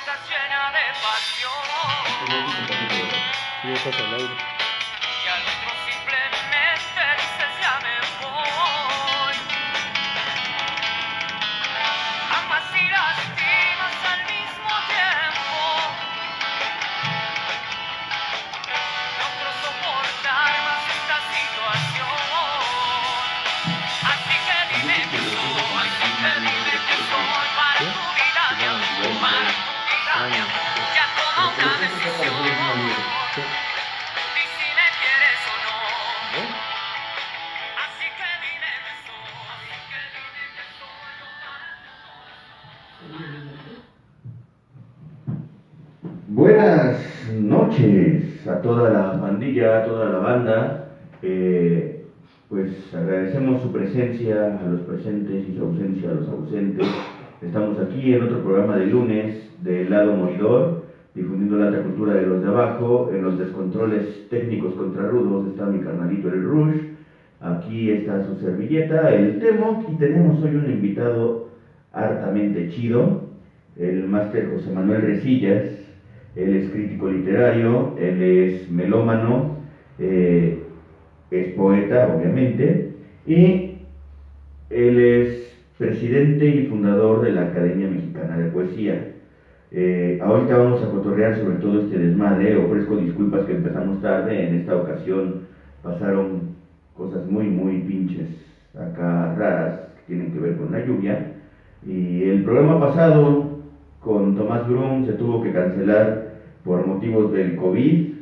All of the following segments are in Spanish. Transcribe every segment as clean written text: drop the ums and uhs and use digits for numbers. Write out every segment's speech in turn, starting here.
estás llena de pasión. Sí, estás al aire. Y al otro simplemente dices ya me voy. Amas y lastimas al mismo tiempo. No puedo soportar más esta situación. Así que dime que soy, así que dime que soy para tu vida de amor, para tu vida de amor. Ya toma una decisión. Di si me quieres o no. Así que dime que soy, así que dime que soy lo para tu Buenas noches a toda la pandilla, a toda la banda. Pues agradecemos su presencia a los presentes y su ausencia a los ausentes. Estamos aquí en otro programa de lunes del Lado Moridor, difundiendo la alta cultura de los de abajo. En los descontroles técnicos contra rudos está mi carnalito el Rush. Aquí está su servilleta, el Temo. Y tenemos hoy un invitado hartamente chido, el máster José Manuel Resillas. Él es crítico literario, él es melómano, es poeta, obviamente, y él es presidente y fundador de la Academia Mexicana de Poesía. Ahorita vamos a cotorrear sobre todo este desmadre. Ofrezco disculpas que empezamos tarde. En esta ocasión pasaron cosas muy pinches acá raras que tienen que ver con la lluvia. Y el programa pasado con Tomás Brum se tuvo que cancelar por motivos del COVID.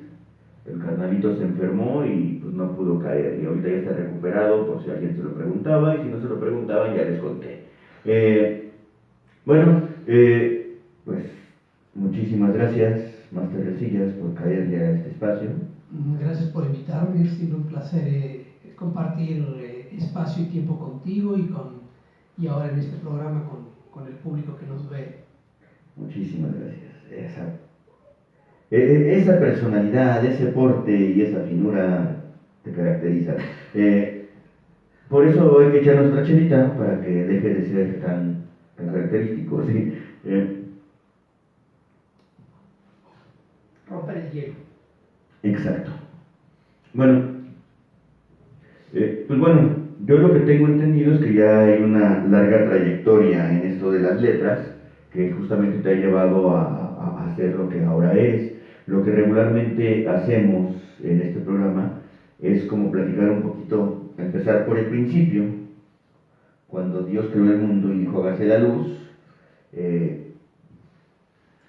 El carnalito se enfermó y pues no pudo caer. Y ahorita ya está recuperado, por si alguien se lo preguntaba. Y si no se lo preguntaban, ya les conté. Pues muchísimas gracias, Máster Resillas, por caer ya a este espacio. Gracias por invitarme, es siempre un placer compartir espacio y tiempo contigo y ahora en este programa con el público que nos ve. Muchísimas gracias. Esa personalidad, ese porte y esa finura te caracterizan. Por eso hay que echarnos otra chelita para que deje de ser tan característico, ¿sí? Romper el hielo. Exacto. Bueno, pues bueno, yo lo que tengo entendido es que ya hay una larga trayectoria en esto de las letras que justamente te ha llevado a hacer lo que ahora eres. Lo que regularmente hacemos en este programa es como platicar un poquito, empezar por el principio, cuando Dios creó el mundo y dijo hágase la luz.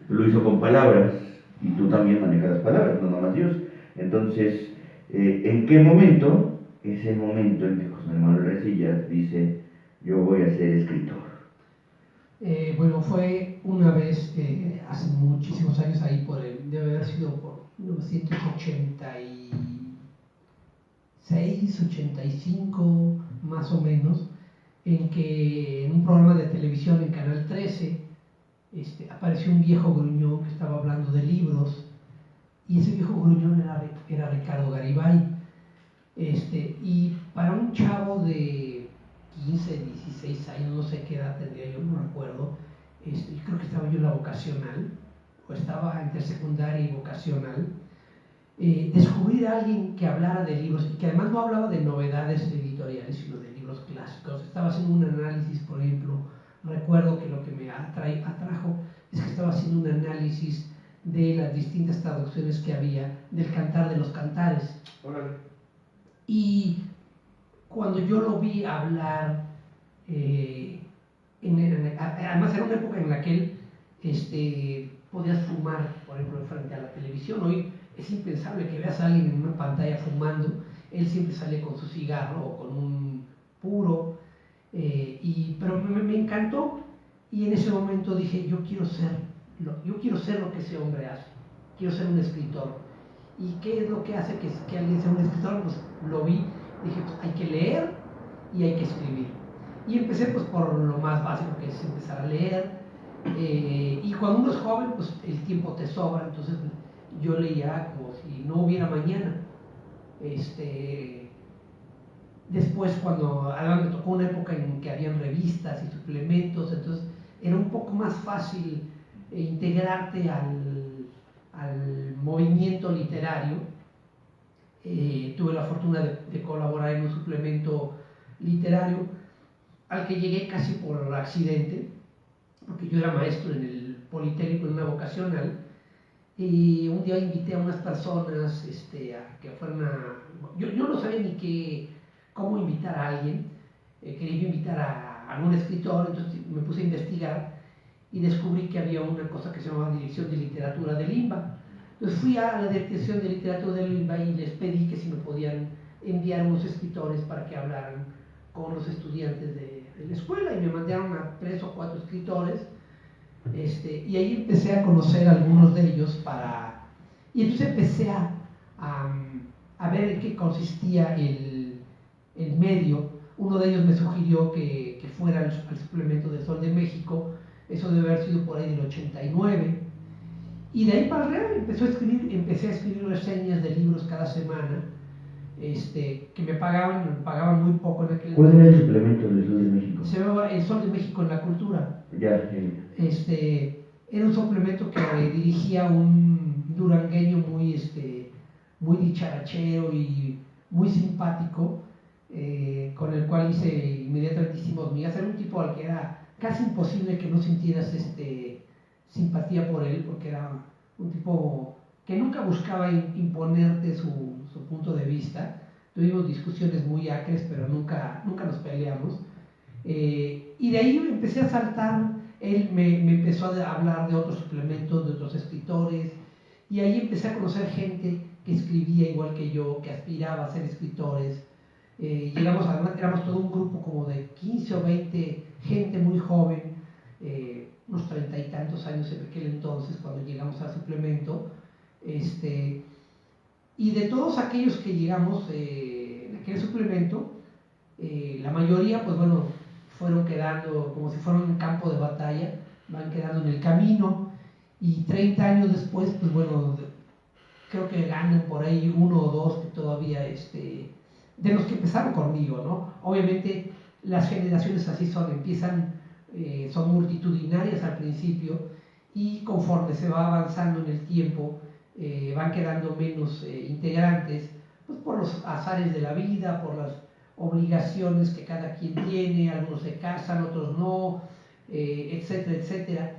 Lo hizo con palabras y tú también manejas las palabras, no nomás Dios. Entonces, ¿en qué momento? Es el momento en que José Manuel Resillas dice, yo voy a ser escritor. Bueno, fue una vez, hace muchísimos años, ahí debe haber sido por 1986, 85, más o menos, en que en un programa de televisión en Canal 13 apareció un viejo gruñón que estaba hablando de libros, y ese viejo gruñón era Ricardo Garibay. Y para un chavo de 15, 16 años, no sé qué edad tendría yo, no recuerdo, creo que estaba yo en la vocacional, o estaba entre secundaria y vocacional, descubrir a alguien que hablara de libros, y que además no hablaba de novedades editoriales, sino de libros clásicos. Estaba haciendo un análisis, por ejemplo, recuerdo que lo que me atrajo es que estaba haciendo un análisis de las distintas traducciones que había del Cantar de los Cantares. Órale. Y cuando yo lo vi hablar, además era una época en la que él podías fumar, por ejemplo, frente a la televisión. Hoy es impensable que veas a alguien en una pantalla fumando. Él siempre sale con su cigarro o con un puro, pero me encantó, y en ese momento dije, yo quiero ser lo que ese hombre hace, quiero ser un escritor. ¿Y qué es lo que hace que alguien sea un escritor? Pues lo vi, dije, pues hay que leer y hay que escribir. Y empecé pues por lo más básico, que es empezar a leer. Y cuando uno es joven, pues el tiempo te sobra, entonces yo leía como si no hubiera mañana. Después, además me tocó una época en que habían revistas y suplementos, entonces era un poco más fácil integrarte al movimiento literario. Tuve la fortuna de colaborar en un suplemento literario al que llegué casi por accidente, porque yo era maestro en el Politécnico en una vocacional, y un día invité a unas personas a que fueran a... Yo no sabía ni cómo invitar a alguien, quería invitar a algún escritor, entonces me puse a investigar y descubrí que había una cosa que se llamaba Dirección de Literatura del IMBA. Entonces fui a la Dirección de Literatura del IMBA y les pedí que si me podían enviar unos escritores para que hablaran con los estudiantes de la escuela, y me mandaron a 3 o 4 escritores, y ahí empecé a conocer a algunos de ellos y entonces empecé a ver en qué consistía el medio. Uno de ellos me sugirió que fuera al suplemento del Sol de México, eso debe haber sido por ahí del 89, y de ahí para arriba empecé a escribir reseñas de libros cada semana, que me pagaban muy poco en aquel ¿Cuál era el suplemento del Sol de México? Se llamaba El Sol de México en la Cultura. Ya, Era un suplemento que dirigía un durangueño muy dicharachero y muy simpático, con el cual hice inmediatamente hicimos migas. Era un tipo al que era casi imposible que no sintieras simpatía por él, porque era un tipo que nunca buscaba imponerte su punto de vista. Tuvimos discusiones muy acres, pero nunca nos peleamos. Y de ahí empecé a saltar. Él me empezó a hablar de otros suplementos, de otros escritores, y ahí empecé a conocer gente que escribía igual que yo, que aspiraba a ser escritores. Éramos todo un grupo como de 15 o 20, gente muy joven, unos 30 y tantos años en aquel entonces, cuando llegamos al suplemento. Y de todos aquellos que llegamos en aquel suplemento, la mayoría, pues bueno, fueron quedando como si fueran un campo de batalla, van quedando en el camino, y 30 años después, pues bueno, creo que ganan por ahí 1 o 2 que todavía, de los que empezaron conmigo, ¿no? Obviamente las generaciones así son, son multitudinarias al principio, y conforme se va avanzando en el tiempo, van quedando menos integrantes, pues por los azares de la vida, por las obligaciones que cada quien tiene, algunos se casan, otros no, etcétera, etcétera.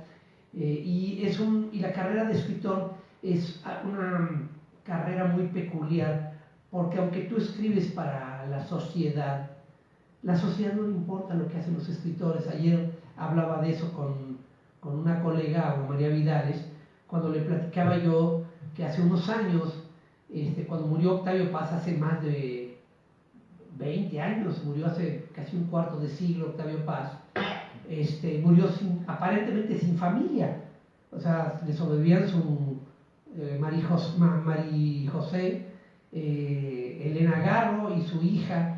Y la carrera de escritor es una carrera muy peculiar, porque aunque tú escribes para la sociedad no le importa lo que hacen los escritores. Ayer hablaba de eso con una colega, María Vidales, cuando le platicaba yo que hace unos años, cuando murió Octavio Paz, hace más de 20 años, murió hace casi un cuarto de siglo Octavio Paz, murió aparentemente sin familia. O sea, le sobrevivían su María José, Elena Garro y su hija,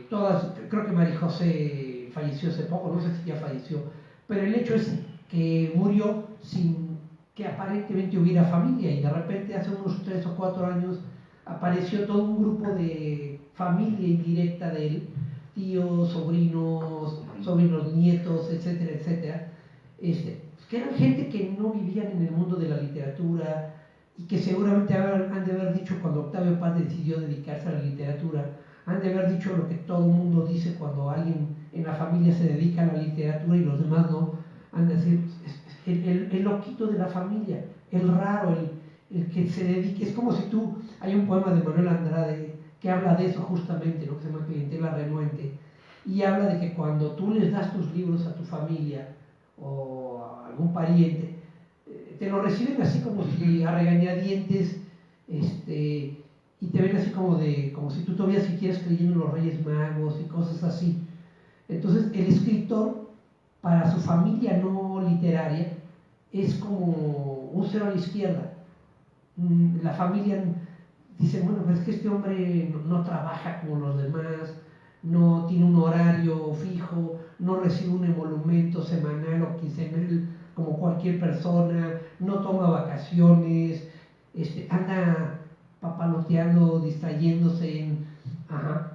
todas. Creo que María José falleció hace poco, no sé si ya falleció, pero el hecho es que murió sin que aparentemente hubiera familia, y de repente hace unos 3 o 4 años apareció todo un grupo de familia indirecta de él, tíos, sobrinos nietos, etcétera, etcétera, que eran gente que no vivían en el mundo de la literatura, y que seguramente han de haber dicho, cuando Octavio Paz decidió dedicarse a la literatura, han de haber dicho lo que todo el mundo dice cuando alguien en la familia se dedica a la literatura y los demás no. Han de decir, el loquito de la familia, el raro, el que se dedique. Es como si hay un poema de Manuel Andrade que habla de eso justamente, ¿no? Que se llama Clientela Renuente, y habla de que cuando tú les das tus libros a tu familia o a algún pariente, te lo reciben así como si a regañadientes, y te ven así como si tú todavía siguieras creyendo en los Reyes Magos y cosas así. Entonces el escritor, para su familia no literaria, es como un cero a la izquierda. La familia dice, bueno, pues es que este hombre no trabaja como los demás, no tiene un horario fijo, no recibe un emolumento semanal o quincenal como cualquier persona, no toma vacaciones, anda papaloteando, distrayéndose Ajá.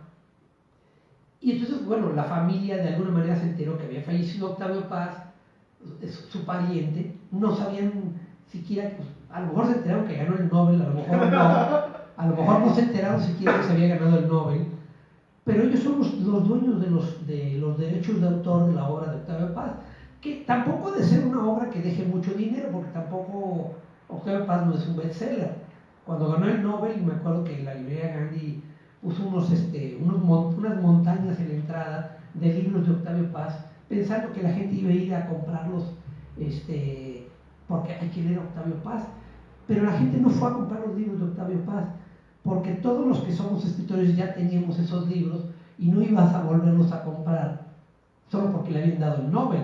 Y entonces, bueno, la familia de alguna manera se enteró que había fallecido Octavio Paz, su pariente, no sabían siquiera, pues, a lo mejor se enteraron que ganó el Nobel, a lo mejor no, a lo mejor no se enteraron siquiera que se había ganado el Nobel, pero ellos son los dueños de los derechos de autor de la obra de Octavio Paz, que tampoco ha de ser una obra que deje mucho dinero, porque tampoco Octavio Paz no es un bestseller. Cuando ganó el Nobel, me acuerdo que la librería Gandhi puso unas montañas en la entrada de libros de Octavio Paz, pensando que la gente iba a ir a comprarlos porque hay que leer a Octavio Paz. Pero la gente no fue a comprar los libros de Octavio Paz, porque todos los que somos escritores ya teníamos esos libros y no ibas a volverlos a comprar solo porque le habían dado el Nobel.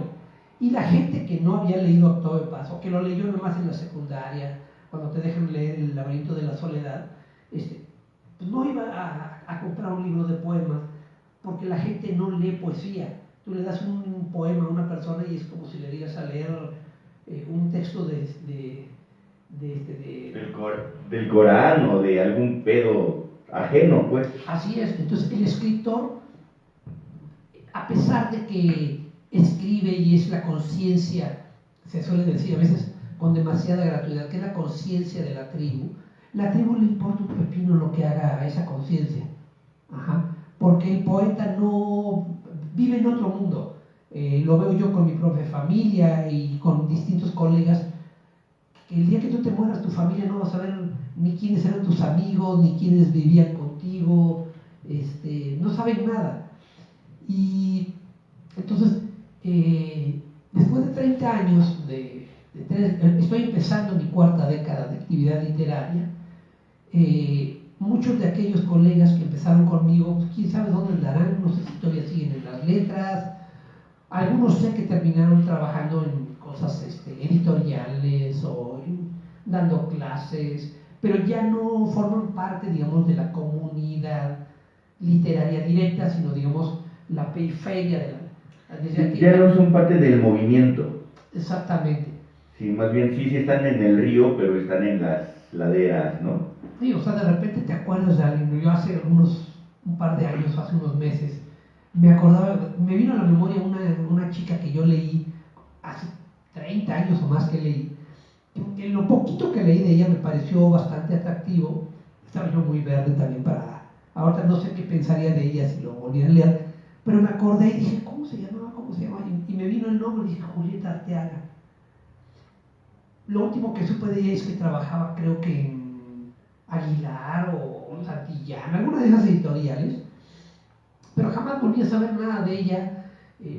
Y la gente que no había leído Octavio Paz, o que lo leyó nomás en la secundaria, cuando te dejan leer El laberinto de la soledad, pues no iba a comprar un libro de poemas, porque la gente no lee poesía. Tú le das un poema a una persona y es como si le dieras a leer un texto del Corán o de algún pedo ajeno, pues. Así es. Entonces el escritor, a pesar de que escribe y es la conciencia, se suele decir a veces con demasiada gratuidad, que es la conciencia de la tribu le importa un pepino lo que haga a esa conciencia. Porque el poeta no vive en otro mundo. Lo veo yo con mi propia familia y con distintos colegas, que el día que tú te mueras, tu familia no va a saber ni quiénes eran tus amigos, ni quiénes vivían contigo, no saben nada. Y entonces, después de 30 años, estoy empezando mi cuarta década de actividad literaria. Muchos de aquellos colegas que empezaron conmigo, pues, quién sabe dónde andarán, no sé si todavía siguen en las letras. Algunos sé que terminaron trabajando en cosas editoriales o dando clases, pero ya no forman parte, digamos, de la comunidad literaria directa, sino, digamos, la periferia de la... Ya no son parte del movimiento. Exactamente. Sí, más bien sí están en el río, pero están en las laderas, ¿no? Sí, o sea, de repente te acuerdas de alguien. Yo hace un par de años, hace unos meses, me vino a la memoria una chica que yo leí hace 30 años o más que leí. En lo poquito que leí de ella me pareció bastante atractivo. Estaba yo muy verde también ahorita no sé qué pensaría de ella si lo volviera a leer, pero me acordé y dije, ¿cómo se llamaba? Y me vino el nombre y dije, Julieta Arteaga. Lo último que supe de ella es que trabajaba, creo que en Aguilar o Santillán, alguna de esas editoriales, pero jamás volví a saber nada de ella.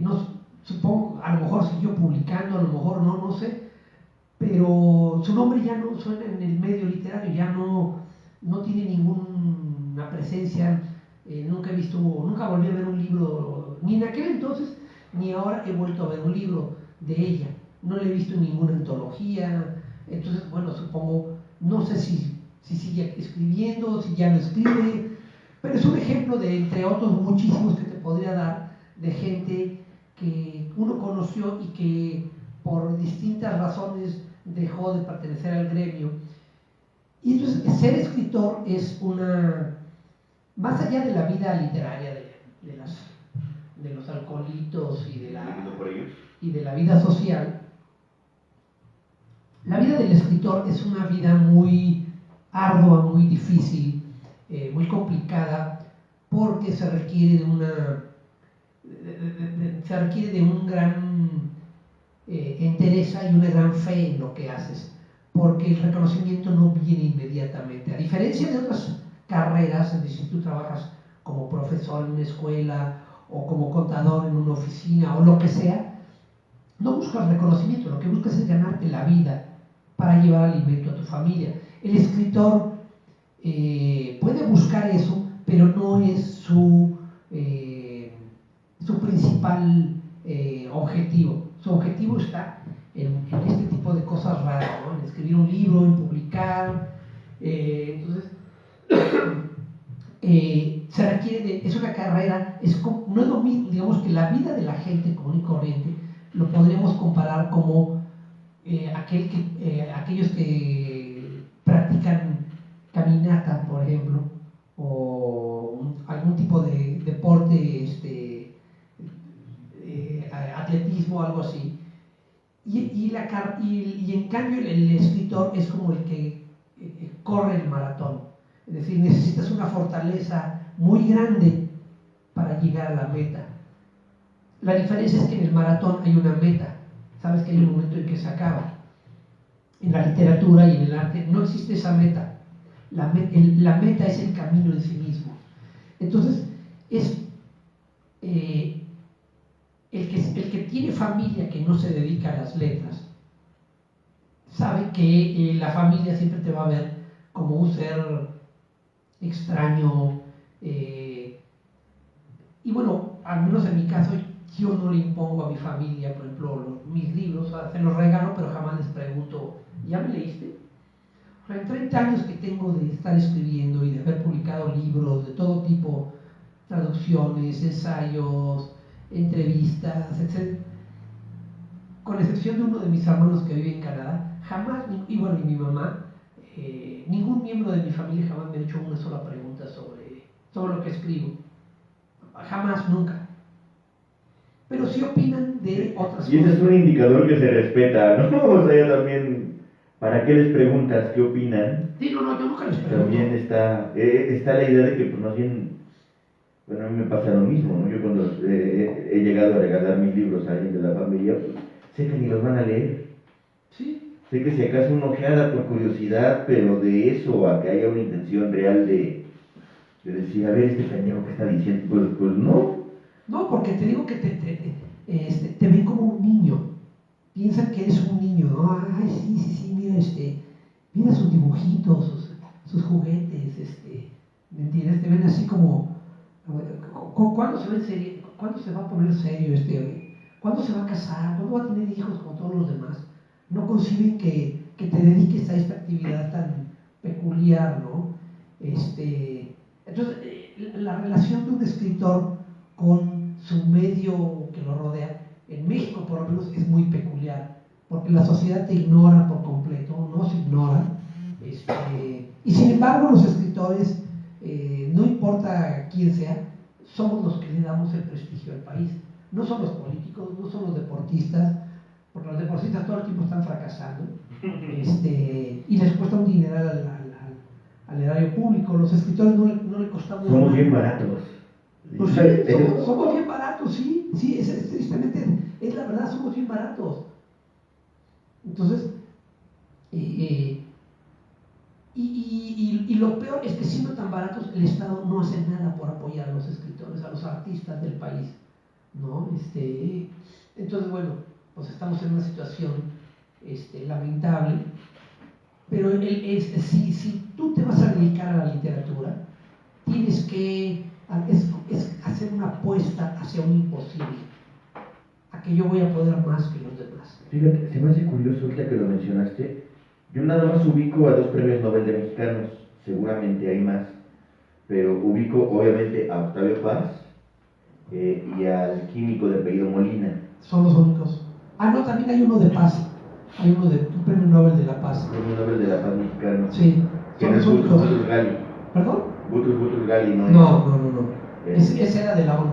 No, supongo, a lo mejor siguió publicando, a lo mejor no sé, pero su nombre ya no suena en el medio literario, ya no tiene ninguna presencia. Nunca volví a ver un libro, ni en aquel entonces, ni ahora he vuelto a ver un libro de ella. No le he visto en ninguna antología. Entonces, bueno, supongo, no sé si sigue escribiendo, si ya no escribe, pero es un ejemplo de, entre otros muchísimos que te podría dar, de gente que uno conoció y que por distintas razones dejó de pertenecer al gremio. Y entonces ser escritor es más allá de la vida literaria de los alcoholitos y de la vida social, la vida del escritor es una vida muy ardua, muy difícil, muy complicada, porque se requiere de un gran entereza y una gran fe en lo que haces, porque el reconocimiento no viene inmediatamente. A diferencia de otras carreras, es decir, tú trabajas como profesor en una escuela o como contador en una oficina o lo que sea, no buscas reconocimiento, lo que buscas es ganarte la vida para llevar alimento a tu familia. El escritor puede buscar eso, pero no es su principal objetivo. Su objetivo está en este tipo de cosas raras, ¿no? En escribir un libro, en publicar. Entonces, se requiere es una carrera, no es lo mismo, digamos que la vida de la gente común y corriente lo podríamos comparar como aquellos que practican caminata, por ejemplo, o algún tipo de deporte, atletismo, algo así, y en cambio el escritor es como el que corre el maratón. Es decir, necesitas una fortaleza muy grande para llegar a la meta. La diferencia es que en el maratón hay una meta. Sabes que hay un momento en que se acaba. En la literatura y en el arte no existe esa meta. La meta es el camino en sí mismo. Entonces, es el que tiene familia que no se dedica a las letras, sabe que la familia siempre te va a ver como un ser extraño. Y bueno, al menos en mi caso, yo no le impongo a mi familia, por ejemplo, mis libros, se los regalo, pero jamás les pregunto, ¿ya me leíste? O sea, en 30 años que tengo de estar escribiendo y de haber publicado libros de todo tipo, traducciones, ensayos, entrevistas, etc., con excepción de uno de mis hermanos que vive en Canadá, jamás, y bueno, y mi mamá, ningún miembro de mi familia jamás me ha hecho una sola pregunta sobre lo que escribo. Jamás, nunca. Pero sí opinan de otras cosas. Y ese es un indicador que se respeta, ¿no? O sea, ya también, ¿para qué les preguntas qué opinan? Sí, no, yo nunca les pregunto. También está la idea de que, pues, más bien, bueno, a mí me pasa lo mismo, ¿no? Yo cuando he llegado a regalar mis libros a alguien de la familia, pues, sé que ni los van a leer. Sí. Sé que si acaso una ojeada por curiosidad, pero de eso a que haya una intención real de decir, a ver, este pendejo que está diciendo, pues no. No, porque te digo que te ven como un niño. Piensan que eres un niño, ¿no? Ay, sí, mira, mira sus dibujitos, sus juguetes, ¿me entiendes? Te ven así como, ¿cuándo se va en serio? ¿Cuándo se va a poner serio ¿Cuándo se va a casar? ¿Cuándo va a tener hijos como todos los demás? No conciben que te dediques a esta actividad tan peculiar, ¿no? Entonces, la relación de un escritor con su medio que lo rodea, en México por lo menos es muy peculiar, porque la sociedad te ignora por completo, no se ignora, y sin embargo los escritores, no importa quién sea, somos los que le damos el prestigio al país. No son los políticos, no son los deportistas, porque los deportistas todo el tiempo están fracasando, y les cuesta un dineral al erario público. Los escritores no le costamos Somos nada. bien baratos. Pues sí, somos bien baratos, sí, tristemente, es la verdad, somos bien baratos. Entonces, y lo peor es que siendo tan baratos, el Estado no hace nada por apoyar a los escritores, a los artistas del país, ¿no? Entonces, bueno, pues estamos en una situación lamentable, pero si tú te vas a dedicar a la literatura, tienes que hacer una apuesta hacia un imposible, a que yo voy a poder más que los demás. Fíjate, se me hace curioso ahorita que lo mencionaste. Yo nada más ubico a 2 premios Nobel de mexicanos, seguramente hay más, pero ubico obviamente a Octavio Paz y al químico de apellido Molina. Son los únicos. Ah, no, también hay uno de paz. Hay uno de un premio Nobel de la Paz. Premio Nobel de la Paz mexicano. Sí, Que son no es los únicos. Butrus Gali. ¿Perdón? Butrus Gali, ¿no? No. Ese era de la ONU.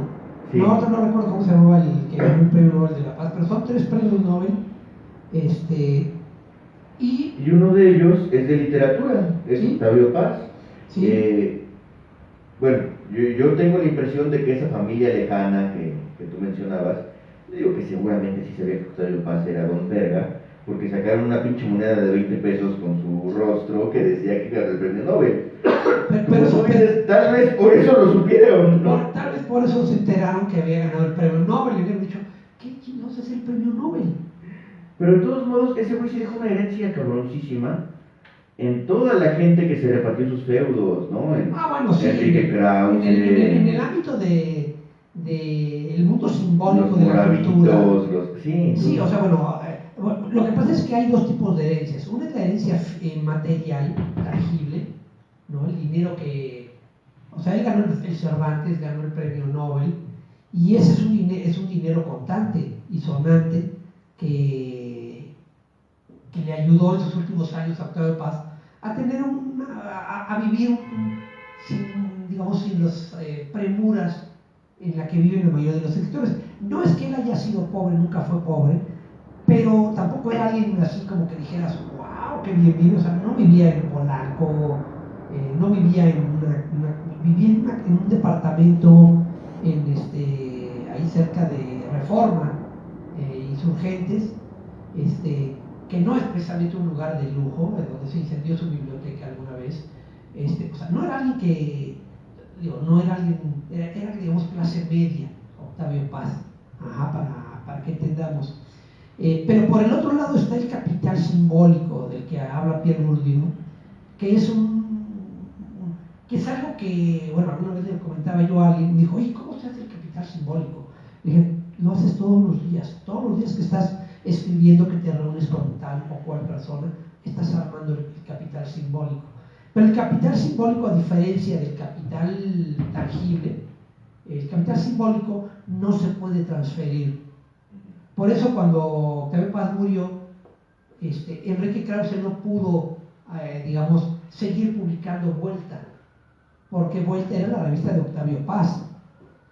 Sí. No recuerdo cómo se llamaba el que ganó el premio Nobel de la Paz, pero son 3 premios Nobel. Y uno de ellos es de literatura, es ¿Sí? Octavio Paz. Sí. Bueno, yo tengo la impresión de que esa familia lejana que tú mencionabas, digo que seguramente sí sabía que Octavio Paz era Don Verga, porque sacaron una pinche moneda de 20 pesos con su rostro que decía que ganó el premio Nobel. Pero Tú dices, tal vez por eso lo supieron, ¿no? tal vez por eso se enteraron que había ganado el premio Nobel y hubieran dicho, ¿qué chingados es el premio Nobel? Pero de todos modos, ese güey sí dejó una herencia cabroncísima en toda la gente que se repartió sus feudos, ¿no? Bueno, sí. Enrique Krause, en el ámbito el mundo simbólico los de la cultura. Moravitos, Sí, o sea, bueno, lo que pasa es que hay 2 tipos de herencias. Una es la herencia material, tangible, ¿no? El dinero o sea, él ganó el Cervantes, ganó el premio Nobel, y ese es un dinero contante y sonante que le ayudó en sus últimos años a Octavio Paz a tener a vivir sin las premuras en la que viven la mayoría de los escritores. No es que él haya sido pobre, nunca fue pobre, pero tampoco era alguien así como que dijeras, wow, qué bien vive. O sea, no vivía en Polanco, no vivía vivía en un departamento ahí cerca de Reforma, Insurgentes, que no es precisamente un lugar de lujo, donde se incendió su biblioteca alguna vez. O sea, no era alguien que, digo, no era alguien, era digamos clase media, Octavio Paz, para que entendamos. Pero por el otro lado está el capital simbólico del que habla Pierre Bourdieu, que es algo que, bueno, alguna vez le comentaba yo a alguien, me dijo, oye, ¿cómo se hace el capital simbólico? Le dije, lo haces todos los días que estás escribiendo, que te reúnes con tal o cual persona, estás armando el capital simbólico. Pero el capital simbólico, a diferencia del capital tangible, el capital simbólico no se puede transferir. Por eso cuando Octavio Paz murió, Enrique Krause no pudo, digamos, seguir publicando Vuelta, porque Vuelta era la revista de Octavio Paz.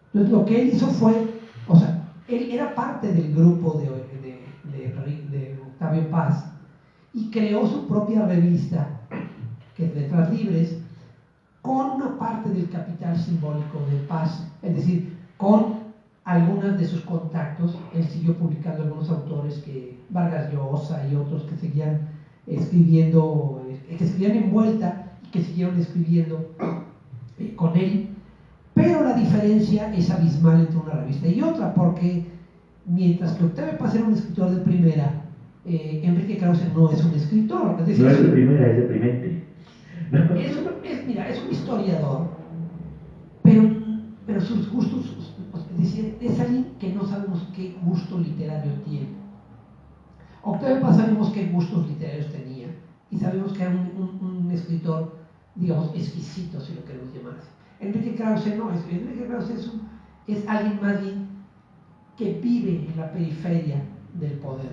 Entonces lo que él hizo fue, o sea, él era parte del grupo de Octavio Paz y creó su propia revista, que es Letras Libres, con una parte del capital simbólico de Paz, es decir, con algunos de sus contactos. Él siguió publicando algunos autores, que Vargas Llosa y otros que seguían escribiendo, que escribían en Vuelta y que siguieron escribiendo con él. Pero la diferencia es abismal entre una revista y otra, porque mientras que Octavio Paz era un escritor de primera, Enrique Krause no es un escritor. Es decir, no es de primera, es deprimente. Mira, es un historiador, pero sus gustos, es decir, es alguien que no sabemos qué gusto literario tiene. Octavio Paz sabemos qué gustos literarios tenía y sabemos que era un escritor, digamos, exquisito, si lo queremos llamar así. Enrique Krause no, Enrique Krause es alguien más bien que vive en la periferia del poder.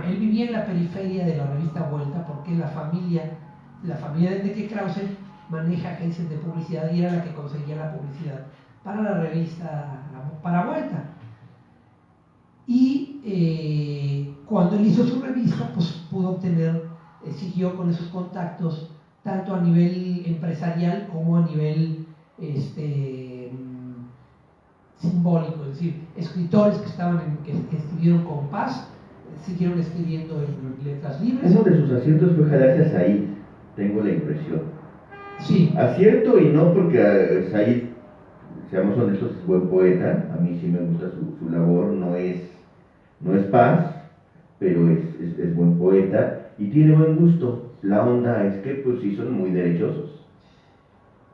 Él vivía en la periferia de la revista Vuelta porque la familia de Enrique Krause maneja agencias de publicidad y era la que conseguía la publicidad para la revista, para Vuelta. Y cuando él hizo su revista, pues pudo obtener, siguió con esos contactos, tanto a nivel empresarial como a nivel simbólico, es decir, escritores que escribieron con Paz, siguieron escribiendo en Letras Libres. Uno de sus aciertos fue jalarse a Said, tengo la impresión. Sí. Acierto, y no porque Said, seamos honestos, es buen poeta. A mí sí me gusta su labor, no es Paz, pero es buen poeta y tiene buen gusto. La onda es que pues sí son muy derechosos.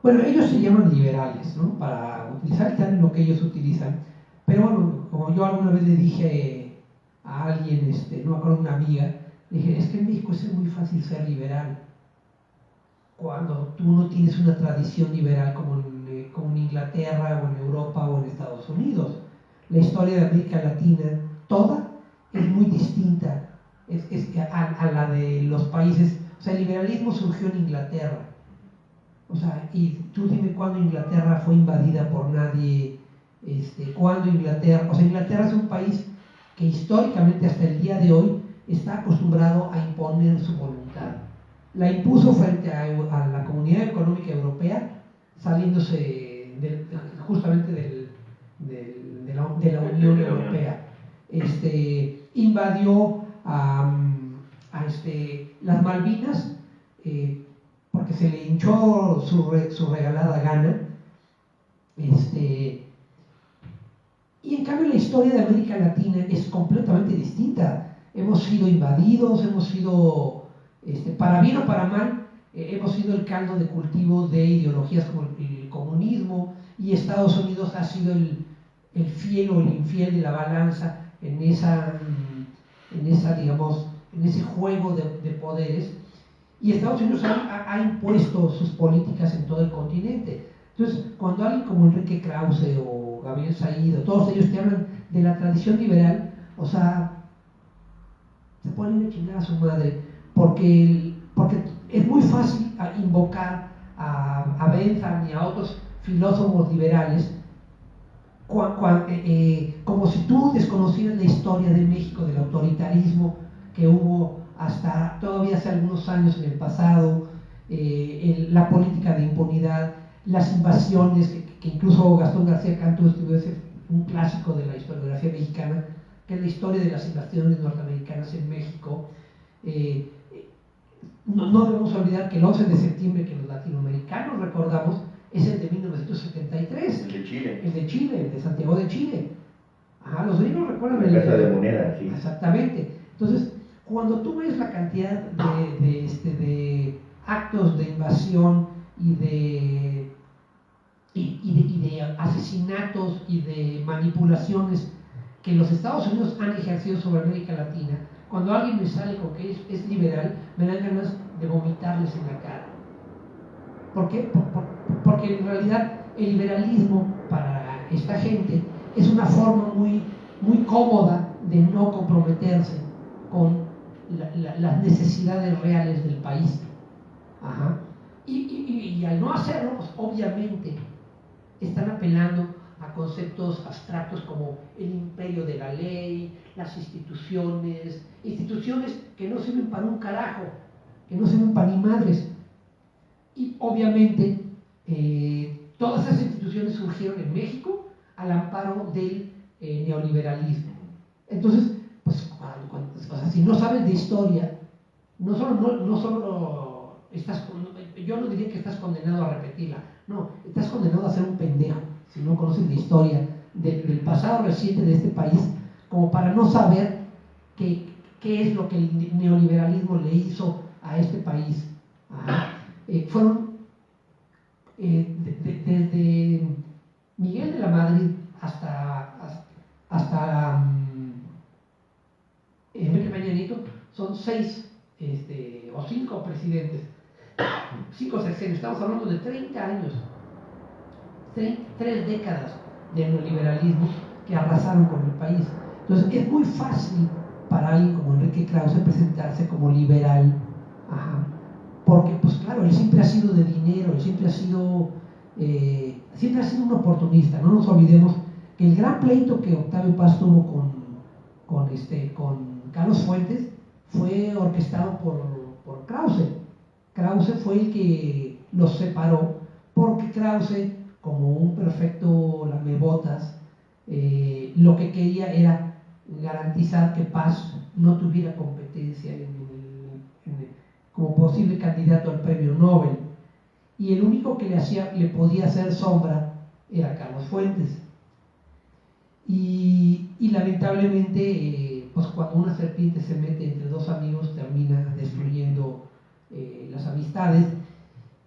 Bueno, ellos se llaman liberales, ¿no? Para utilizar el término que ellos utilizan. Pero bueno, como yo alguna vez le dije a alguien, no me acuerdo, una amiga, le dije, es que en México es muy fácil ser liberal cuando tú no tienes una tradición liberal como en Inglaterra o en Europa o en Estados Unidos. La historia de América Latina, toda, es muy distinta a la de los países. O sea, el liberalismo surgió en Inglaterra. O sea, y tú dime cuándo Inglaterra fue invadida por nadie, cuándo Inglaterra, o sea, Inglaterra es un país que históricamente hasta el día de hoy está acostumbrado a imponer su voluntad. La impuso frente a la Comunidad Económica Europea, saliéndose justamente de la Unión Europea. Invadió las Malvinas, porque se le hinchó su regalada gana. Y en cambio la historia de América Latina es completamente distinta. Hemos sido invadidos, hemos sido, para bien o para mal, hemos sido el caldo de cultivo de ideologías como el comunismo, y Estados Unidos ha sido el fiel o el infiel de la balanza en ese juego de poderes. Y Estados Unidos ha impuesto sus políticas en todo el continente. Entonces, cuando alguien como Enrique Krause o Gabriel Said, o todos ellos te hablan de la tradición liberal, o sea, se ponen a chingar a su madre, porque es muy fácil invocar a Bentham y a otros filósofos liberales como si tú desconocieras conocías la historia de México, del autoritarismo que hubo hasta todavía hace algunos años en el pasado, la política de impunidad, las invasiones, que incluso Gastón García Cantú escribió un clásico de la historiografía mexicana, que es la historia de las invasiones norteamericanas en México. No debemos olvidar que el 11 de septiembre, que los latinoamericanos recordamos, es el de 1973. El de Chile. El de Chile, el de Santiago de Chile. Ajá, los gringos recuerdan La Casa de Moneda, sí. Exactamente. Entonces, cuando tú ves la cantidad de actos de invasión y de asesinatos y de manipulaciones que los Estados Unidos han ejercido sobre América Latina, cuando alguien me sale con que es liberal, me dan ganas de vomitarles en la cara. ¿Por qué? Porque en realidad el liberalismo para esta gente es una forma muy, muy cómoda de no comprometerse con las necesidades reales del país. Ajá. Y al no hacerlo, pues obviamente están apelando a conceptos abstractos como el imperio de la ley, las instituciones que no sirven para un carajo, que no sirven para ni madres. Y obviamente todas esas instituciones surgieron en México al amparo del neoliberalismo. Entonces, pues, o sea, si no sabes de historia, no solo estás, yo no diría que estás condenado a repetirla, no, estás condenado a ser un pendejo si no conoces la historia del pasado reciente de este país, como para no saber qué es lo que el neoliberalismo le hizo a este país. Fueron desde Miguel de la Madrid hasta Enrique Peña Nieto, son 6 o 5 presidentes, 5 sexenios, estamos hablando de 30 años, 3 décadas de neoliberalismo que arrasaron con el país. Entonces es muy fácil para alguien como Enrique Krause presentarse como liberal, porque pues claro, él siempre ha sido de dinero, él siempre ha sido un oportunista. No nos olvidemos que el gran pleito que Octavio Paz tuvo con Carlos Fuentes fue orquestado por Krause. Krause fue el que los separó, porque Krause, como un perfecto lamebotas, lo que quería era garantizar que Paz no tuviera competencia como posible candidato al premio Nobel, y el único que le podía hacer sombra era Carlos Fuentes. Y lamentablemente, pues cuando una serpiente se mete entre 2 amigos, termina destruyendo las amistades.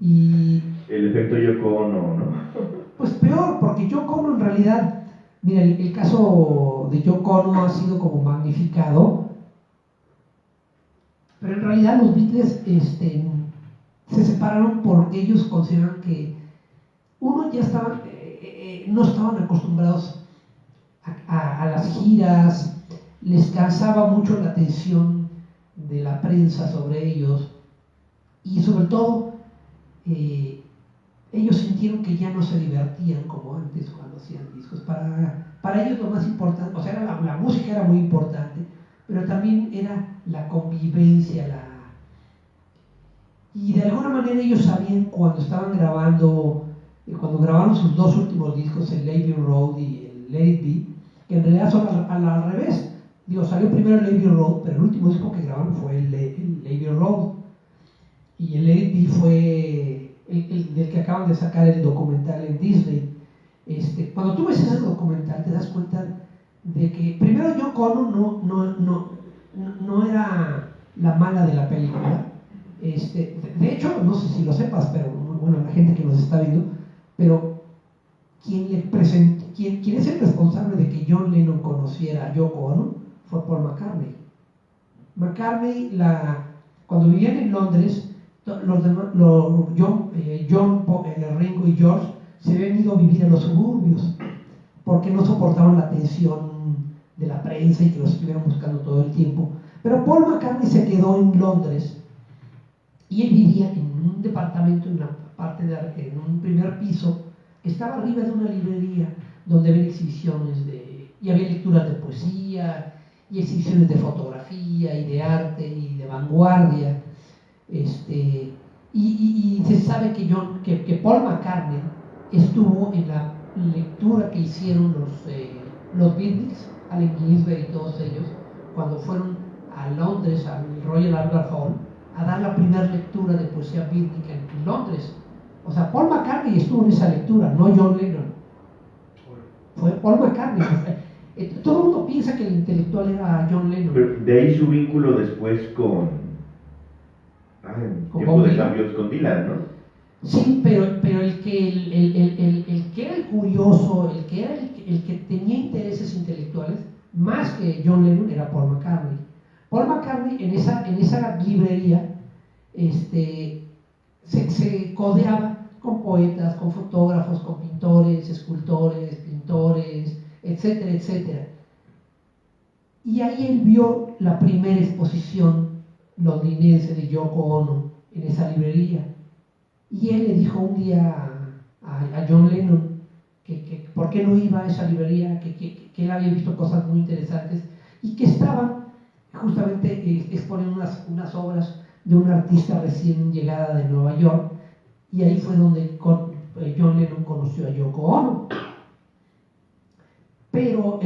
Y el efecto Yoko Ono, ¿no? Pues peor, porque Yoko Ono en realidad, mira, el caso de Yoko Ono ha sido como magnificado, pero en realidad los Beatles se separaron porque ellos consideran que uno ya no estaban acostumbrados a las giras, les cansaba mucho la atención de la prensa sobre ellos, y sobre todo ellos sintieron que ya no se divertían como antes cuando hacían discos. Para ellos lo más importante, o sea, la música era muy importante, pero también era la convivencia, y de alguna manera ellos sabían cuando grabaron sus 2 últimos discos, el Abbey Road y el Let It Be, que en realidad son al revés. Digo, salió primero el Abbey Road, pero el último disco que grabaron fue el Abbey Road, y el Let It Be fue el del que acaban de sacar el documental en Disney. Cuando tú ves ese documental te das cuenta de que primero Yoko Ono no era la mala de la película. De hecho, no sé si lo sepas, pero bueno, la gente que nos está viendo, pero quien es el responsable de que John Lennon conociera a Yoko Ono fue Paul McCartney. McCartney, cuando vivían en Londres, John, Ringo y George se habían ido a vivir a los suburbios porque no soportaban la tensión de la prensa y que los estuvieran buscando todo el tiempo. Pero Paul McCartney se quedó en Londres y él vivía en un departamento, en un primer piso, que estaba arriba de una librería donde ven exhibiciones de y había lecturas de poesía, y exhibiciones de fotografía, y de arte, y de vanguardia. Y se sabe que Paul McCartney estuvo en la lectura que hicieron los Beatles, Allen Ginsberg y todos ellos, cuando fueron a Londres, al Royal Albert Hall, a dar la primera lectura de poesía bíblica en Londres. O sea, Paul McCartney estuvo en esa lectura, no John Lennon. Fue Paul McCartney. Todo el mundo piensa que el intelectual era John Lennon. Pero de ahí su vínculo después con tiempo de cambios con Dylan, ¿no? Sí, pero el que era el curioso, el que tenía intereses intelectuales, más que John Lennon, era Paul McCartney. Paul McCartney en esa librería se codeaba con poetas, con fotógrafos, con pintores, escultores, pintores, etcétera, etcétera. Y ahí él vio la primera exposición londinense de Yoko Ono en esa librería. Y él le dijo un día a John Lennon que por qué no iba a esa librería, que él había visto cosas muy interesantes y que estaban justamente exponiendo unas obras de una artista recién llegada de Nueva York, y ahí fue donde John Lennon conoció a Yoko Ono. Pero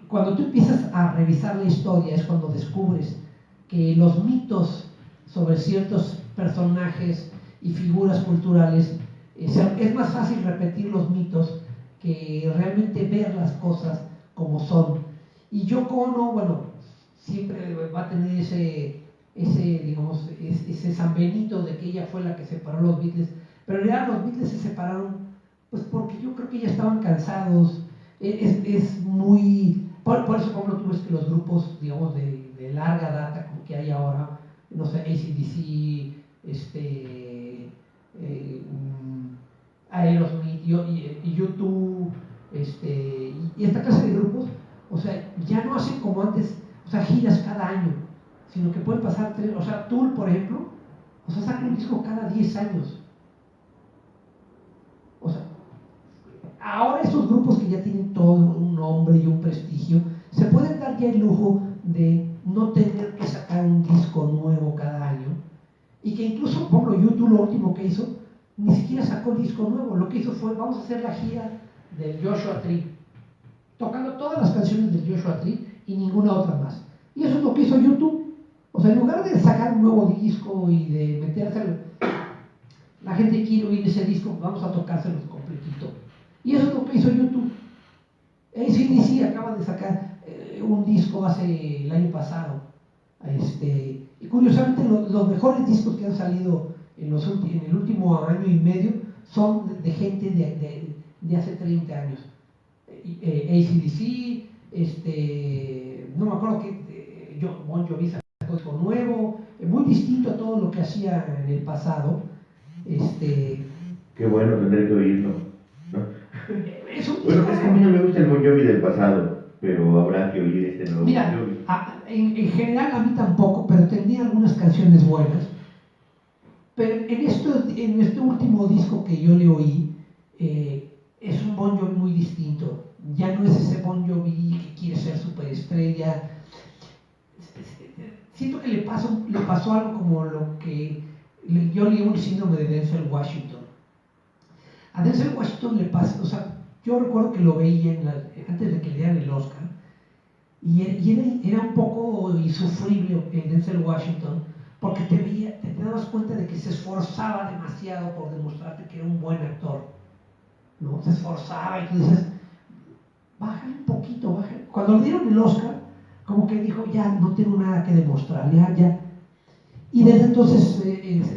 cuando tú empiezas a revisar la historia es cuando descubres que los mitos sobre ciertos personajes y figuras culturales, es más fácil repetir los mitos que realmente ver las cosas como son. Y Yoko Ono, bueno, siempre va a tener ese San Benito de que ella fue la que separó los Beatles, pero en realidad los Beatles se separaron pues porque yo creo que ya estaban cansados. Es muy... Por eso, como tú ves que los grupos, digamos, de larga data, como que hay ahora, no sé, AC/DC, Aerosmith y YouTube, y esta clase de grupos, o sea, ya no hacen como antes, o sea, giras cada año, sino que pueden pasar 3, o sea, Tool, por ejemplo, o sea, saca un disco cada 10 años. O sea, ahora esos grupos que ya tienen todo un nombre y un prestigio, se pueden dar ya el lujo de no tener que sacar un disco nuevo cada año, y que incluso, por ejemplo, YouTube lo último que hizo, ni siquiera sacó el disco nuevo, lo que hizo fue, vamos a hacer la gira del Joshua Tree, tocando todas las canciones del Joshua Tree y ninguna otra más. Y eso es lo que hizo YouTube. O sea, en lugar de sacar un nuevo disco y de meterse, la gente quiere oír ese disco, vamos a tocárselo completito. Y eso es lo que hizo YouTube. AC/DC acaba de sacar un disco el año pasado. Y curiosamente los mejores discos que han salido en el último año y medio son de gente de hace 30 años. AC/DC, no me acuerdo qué, Bon Jovi sacó disco nuevo, muy distinto a todo lo que hacía en el pasado. Qué bueno tener que oírlo, ¿no? Bueno, es que a mí no me gusta el Bon Jovi del pasado, pero habrá que oír este nuevo Bon Jovi. En general a mí tampoco, pero tenía algunas canciones buenas. Pero en este último disco que yo le oí, es un Bon Jovi muy distinto. Ya no es ese Bon Jovi que quiere ser superestrella. Siento que le pasó algo como lo que yo le llamo el síndrome de Denzel Washington. A Denzel Washington le pasa, o sea, yo recuerdo que lo veía antes de que le dieran el Oscar, y era un poco insufrible el Denzel Washington, porque te dabas cuenta de que se esforzaba demasiado por demostrarte que era un buen actor, ¿no? Se esforzaba y tú dices, bájale un poquito, bájale. Cuando le dieron el Oscar, como que dijo, ya no tengo nada que demostrar, ya. Y desde entonces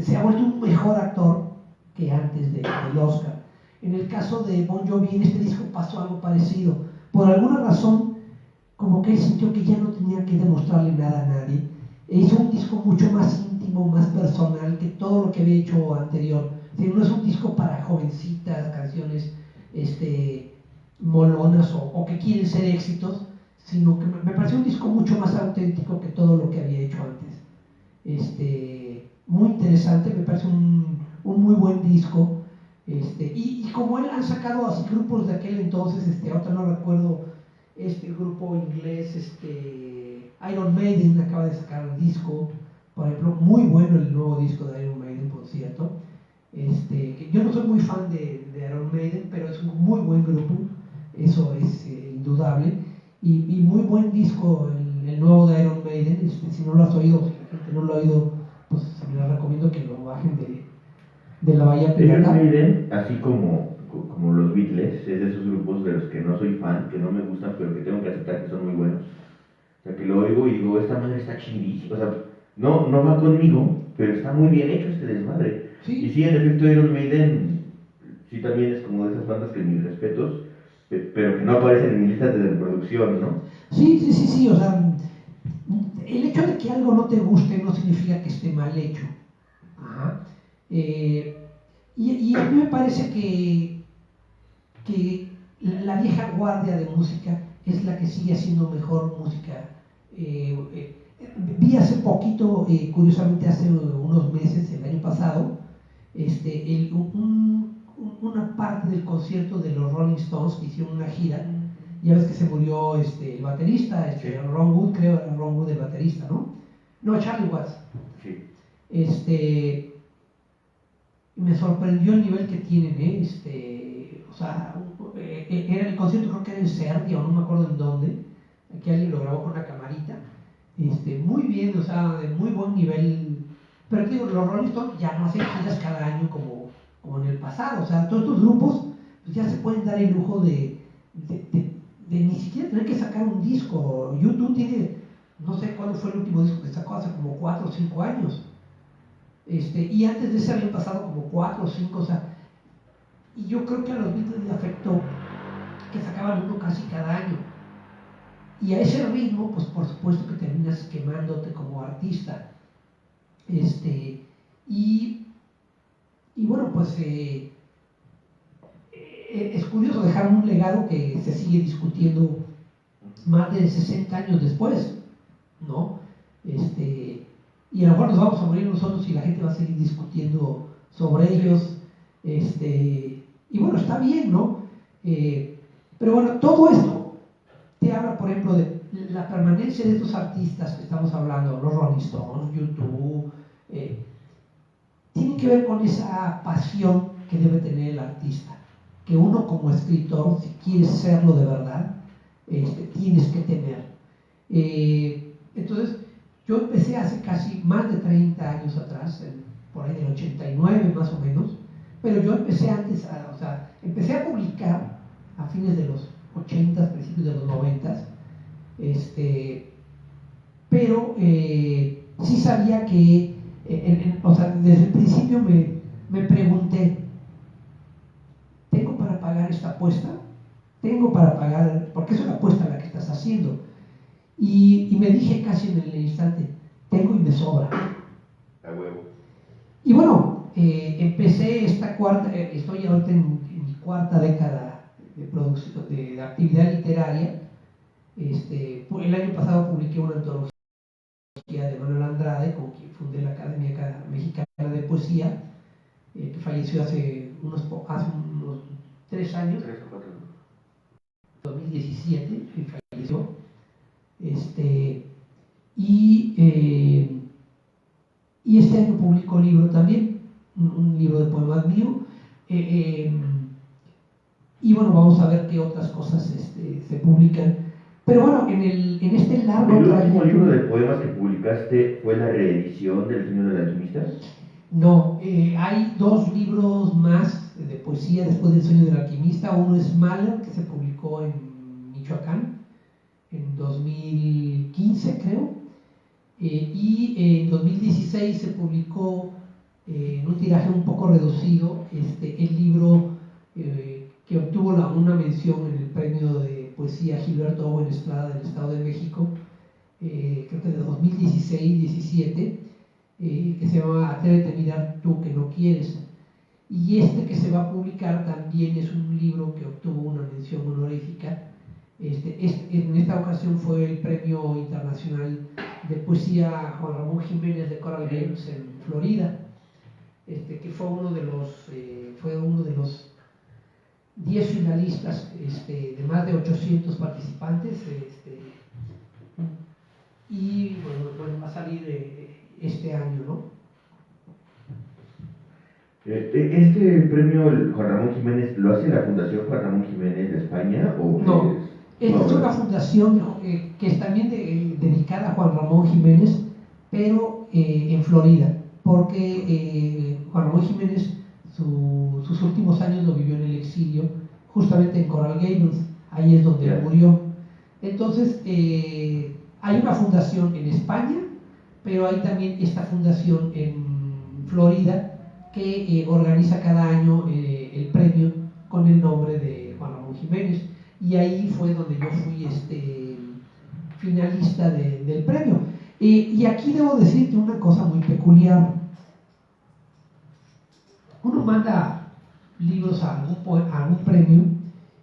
se ha vuelto un mejor actor que antes del Oscar. En el caso de Bon Jovi, en este disco pasó algo parecido. Por alguna razón, como que él sintió que ya no tenía que demostrarle nada a nadie. E hizo un disco mucho más íntimo, más personal que todo lo que había hecho anterior. No es un disco para jovencitas, canciones molonas o que quieren ser éxitos, sino que me pareció un disco mucho más auténtico que todo lo que había hecho antes. Muy interesante, me parece un muy buen disco. Y como él han sacado así grupos de aquel entonces, ahorita no recuerdo este grupo inglés, Iron Maiden acaba de sacar un disco, por ejemplo, muy bueno el nuevo disco de Iron Maiden, por cierto. Que yo no soy muy fan de Iron Maiden, pero es un muy buen grupo, eso es indudable, y muy buen disco el nuevo de Iron Maiden. Si no lo has oído, si la gente no lo ha oído, pues se me la recomiendo que lo bajen de la Bahía Iron Pirata. Maiden, así como los Beatles, es de esos grupos de los que no soy fan, que no me gustan, pero que tengo que aceptar que son muy buenos. O sea, que lo oigo y digo, esta madre está chidísima. O sea, no va conmigo, pero está muy bien hecho este desmadre. Sí. Y sí, en efecto, Iron Maiden, sí también es como de esas bandas que mis respetos, pero que no aparecen en mis listas de reproducción, ¿no? Sí, o sea, el hecho de que algo no te guste no significa que esté mal hecho. Ajá. Y a mí me parece que la vieja guardia de música es la que sigue haciendo mejor música. Vi hace poquito, curiosamente hace unos meses, el año pasado, una parte del concierto de los Rolling Stones que hicieron una gira. Ya ves que se murió el baterista, Ron Wood, creo, era Ron Wood el baterista, ¿no? No, Charlie Watts. Sí. Me sorprendió el nivel que tienen, o sea, era el concierto, creo que era en Serbia o no me acuerdo en dónde, aquí alguien lo grabó con una camarita, muy bien, o sea, de muy buen nivel, pero te digo, los Rolling Stones ya no hacen giras cada año como en el pasado, o sea, todos estos grupos pues ya se pueden dar el lujo de ni siquiera tener que sacar un disco. YouTube tiene, no sé cuándo fue el último disco que sacó, hace como 4 o 5 años. Y antes de ese habían pasado como 4 o 5, o sea, y yo creo que a los Beatles les afectó que sacaban uno casi cada año. Y a ese ritmo, pues por supuesto que terminas quemándote como artista. Y bueno, pues es curioso dejar un legado que se sigue discutiendo más de 60 años después, ¿no? Y a lo mejor nos vamos a morir nosotros y la gente va a seguir discutiendo sobre ellos, y bueno, está bien, ¿no? Pero bueno, todo esto te habla, por ejemplo, de la permanencia de estos artistas que estamos hablando, los Rolling Stones, YouTube, tiene que ver con esa pasión que debe tener el artista, que uno como escritor, si quieres serlo de verdad, tienes que tener. Entonces, yo empecé hace casi más de 30 años atrás, por ahí del 89 más o menos, pero yo empecé antes, o sea, empecé a publicar a fines de los 80, principios de los 90, pero sí sabía que, o sea, desde el principio me pregunté, ¿tengo para pagar esta apuesta? ¿Tengo para pagar? Porque es una apuesta la que estás haciendo. Y me dije casi en el instante, tengo y me sobra. A huevo. Y bueno, empecé esta cuarta, estoy ahorita en mi cuarta década de producción, de actividad literaria. El año pasado publiqué una antología de Manuel Andrade, con quien fundé la Academia Mexicana de Poesía, que falleció hace unos 3 años, 3 o 4. 2017, falleció. Y este año publicó libro también, un libro de poemas mío. Y bueno, vamos a ver qué otras cosas se publican. Pero bueno, en este largo ¿El último trayecto... libro de poemas que publicaste fue la reedición del Sueño del Alquimista? No, hay 2 libros más de poesía después del Sueño del Alquimista. Uno es Mahler, que se publicó en Michoacán en 2015, creo. Y en 2016 se publicó en un tiraje un poco reducido el libro que obtuvo una mención en el premio de poesía Gilberto Owen Estrada del Estado de México, creo que de 2016-17, que se llama Atrévete a mirar tú que no quieres. Y que se va a publicar también es un libro que obtuvo una mención honorífica. En esta ocasión fue el Premio Internacional de Poesía Juan Ramón Jiménez de Coral Gables en Florida, que fue uno de los 10 finalistas de más de 800 participantes. Y bueno, va a salir este año, ¿no? ¿Este premio el Juan Ramón Jiménez lo hace la Fundación Juan Ramón Jiménez de España? ¿O No, esta no, es una fundación que es también dedicada a Juan Ramón Jiménez, pero en Florida, porque Juan Ramón Jiménez sus últimos años lo vivió en el exilio, justamente en Coral Gables, ahí es donde murió. Entonces, hay una fundación en España, pero hay también esta fundación en Florida que organiza cada año el premio con el nombre de Juan Ramón Jiménez, y ahí fue donde yo fui finalista del premio. Y aquí debo decirte una cosa muy peculiar. Uno manda libros a algún premio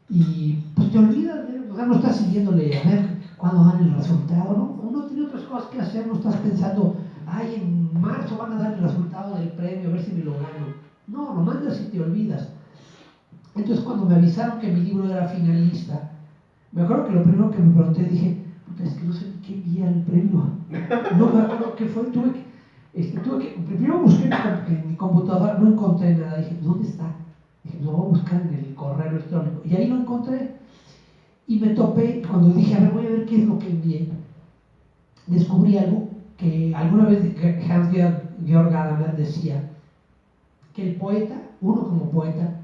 y pues te olvidas, o sea, no estás siguiéndole a ver cuándo dan el resultado, ¿no? Uno tiene otras cosas que hacer, no estás pensando, ay, en marzo van a dar el resultado del premio, a ver si me lo gano. No, lo mandas y te olvidas. Entonces, cuando me avisaron que mi libro era finalista, me acuerdo que lo primero que me pregunté, dije, puta, es que no sé ni qué enviar el premio. No me acuerdo qué fue, tuve que primero busqué en mi computadora, no encontré nada, dije, ¿dónde está? Dije, lo voy a buscar en el correo electrónico, y ahí lo encontré. Y me topé, cuando dije, a ver, voy a ver qué es lo que envié, descubrí algo que alguna vez Hans-Georg Gadamer decía, que el poeta, uno como poeta,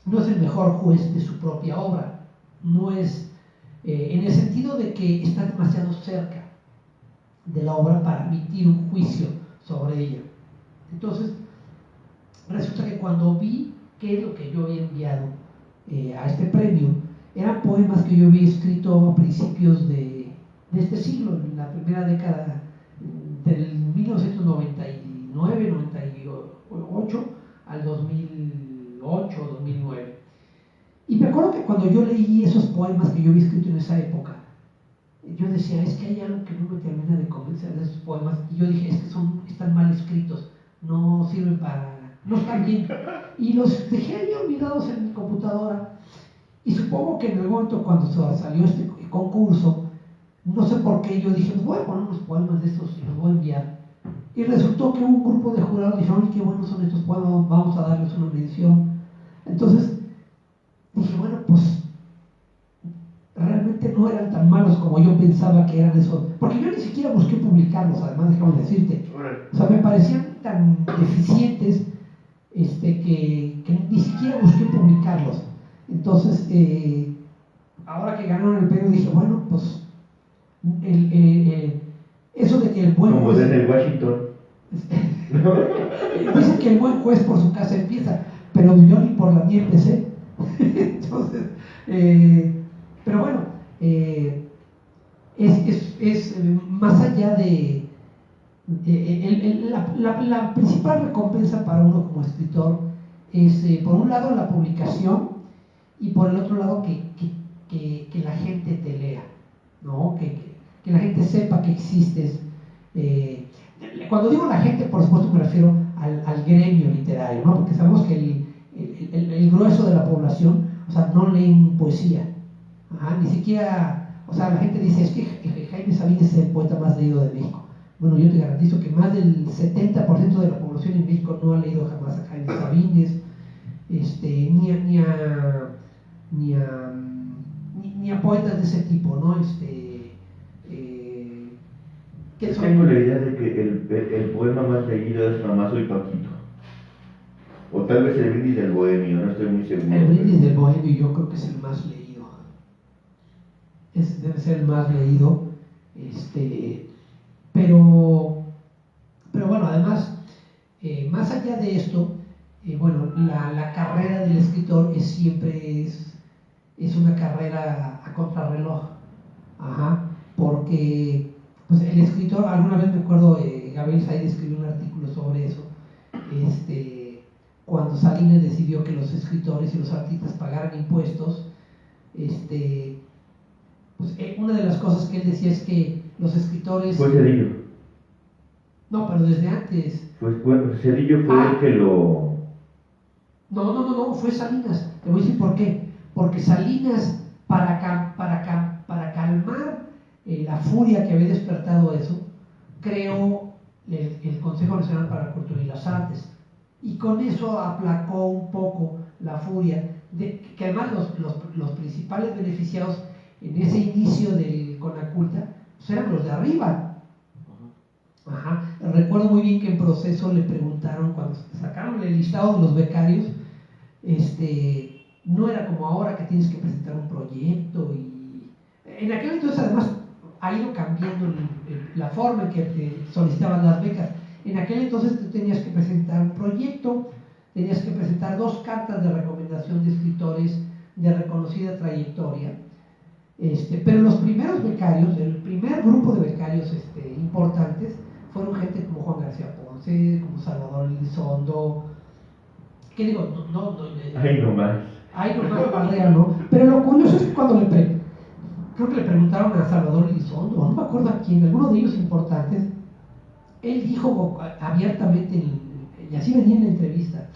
no es el mejor juez de su propia obra, no es, en el sentido de que está demasiado cerca de la obra para emitir un juicio sobre ella. Entonces, resulta que cuando vi qué es lo que yo había enviado a este premio, eran poemas que yo había escrito a principios de este siglo, en la primera década del 1999, 98 al 2008, 2009. Y me acuerdo que cuando yo leí esos poemas que yo había escrito en esa época, yo decía, es que hay algo que no me termina de convencer de esos poemas. Y yo dije, es que están mal escritos, no sirven no están bien. Y los dejé ahí olvidados en mi computadora. Y supongo que en el momento cuando salió este concurso, no sé por qué, yo dije, pues voy a poner unos poemas de estos y los voy a enviar. Y resultó que un grupo de jurados dijeron, qué buenos son estos poemas, vamos a darles una mención. Entonces dije, bueno, pues realmente no eran tan malos como yo pensaba que eran esos, porque yo ni siquiera busqué publicarlos, además, déjame decirte. O sea, me parecían tan deficientes que ni siquiera busqué publicarlos. Entonces, ahora que ganaron el premio, dije, bueno, pues eso de que el buen como juez, desde el Washington. dicen que el buen juez por su casa empieza, pero yo ni por la mía empecé. Entonces, pero bueno, es más allá de la principal recompensa para uno como escritor es, por un lado, la publicación, y por el otro lado, que la gente te lea, ¿no? Que la gente sepa que existes. Cuando digo la gente, por supuesto me refiero al gremio literario, ¿no? Porque sabemos que el grueso de la población, o sea, no leen poesía. Ajá, ni siquiera, o sea, la gente dice, es que Jaime Sabines es el poeta más leído de México. Bueno, yo te garantizo que más del 70% de la población en México no ha leído jamás a Jaime Sabines, ni a poetas de ese tipo, ¿no? Tengo la idea de que el poema más leído es Mamá soy Paquito. O tal vez el brindis del bohemio, no estoy muy seguro. El brindis del bohemio yo creo que es el más leído. Debe ser el más leído. Pero bueno, además, más allá de esto, bueno, la carrera del escritor siempre es una carrera a contrarreloj. Ajá, porque pues, el escritor, alguna vez me acuerdo, Gabriel Said escribió un artículo sobre eso, cuando Salinas decidió que los escritores y los artistas pagaran impuestos, pues, una de las cosas que él decía es que los escritores... Fue Cedillo. No, pero desde antes. Pues bueno, Cedillo fue el que lo No, fue Salinas. Te voy a decir por qué. Porque Salinas, para calmar la furia que había despertado eso, creó el Consejo Nacional para la Cultura y las Artes. Y con eso aplacó un poco la furia, que además los principales beneficiados en ese inicio del Conaculta pues eran los de arriba. Ajá. Recuerdo muy bien que en proceso le preguntaron, cuando sacaron el listado de los becarios, no era como ahora que tienes que presentar un proyecto, y en aquel entonces además ha ido cambiando la forma en que te solicitaban las becas. En aquel entonces tú tenías que presentar un proyecto, tenías que presentar 2 cartas de recomendación de escritores de reconocida trayectoria, pero los primeros becarios, el primer grupo de becarios importantes, fueron gente como Juan García Ponce, como Salvador Elizondo. ¿Qué digo? Ahí nomás. Ahí nomás Barrea, ¿no? Pero lo curioso es que cuando creo que le preguntaron a Salvador Elizondo, no me acuerdo a quién, alguno de ellos importantes, él dijo abiertamente, y así venía en la entrevista,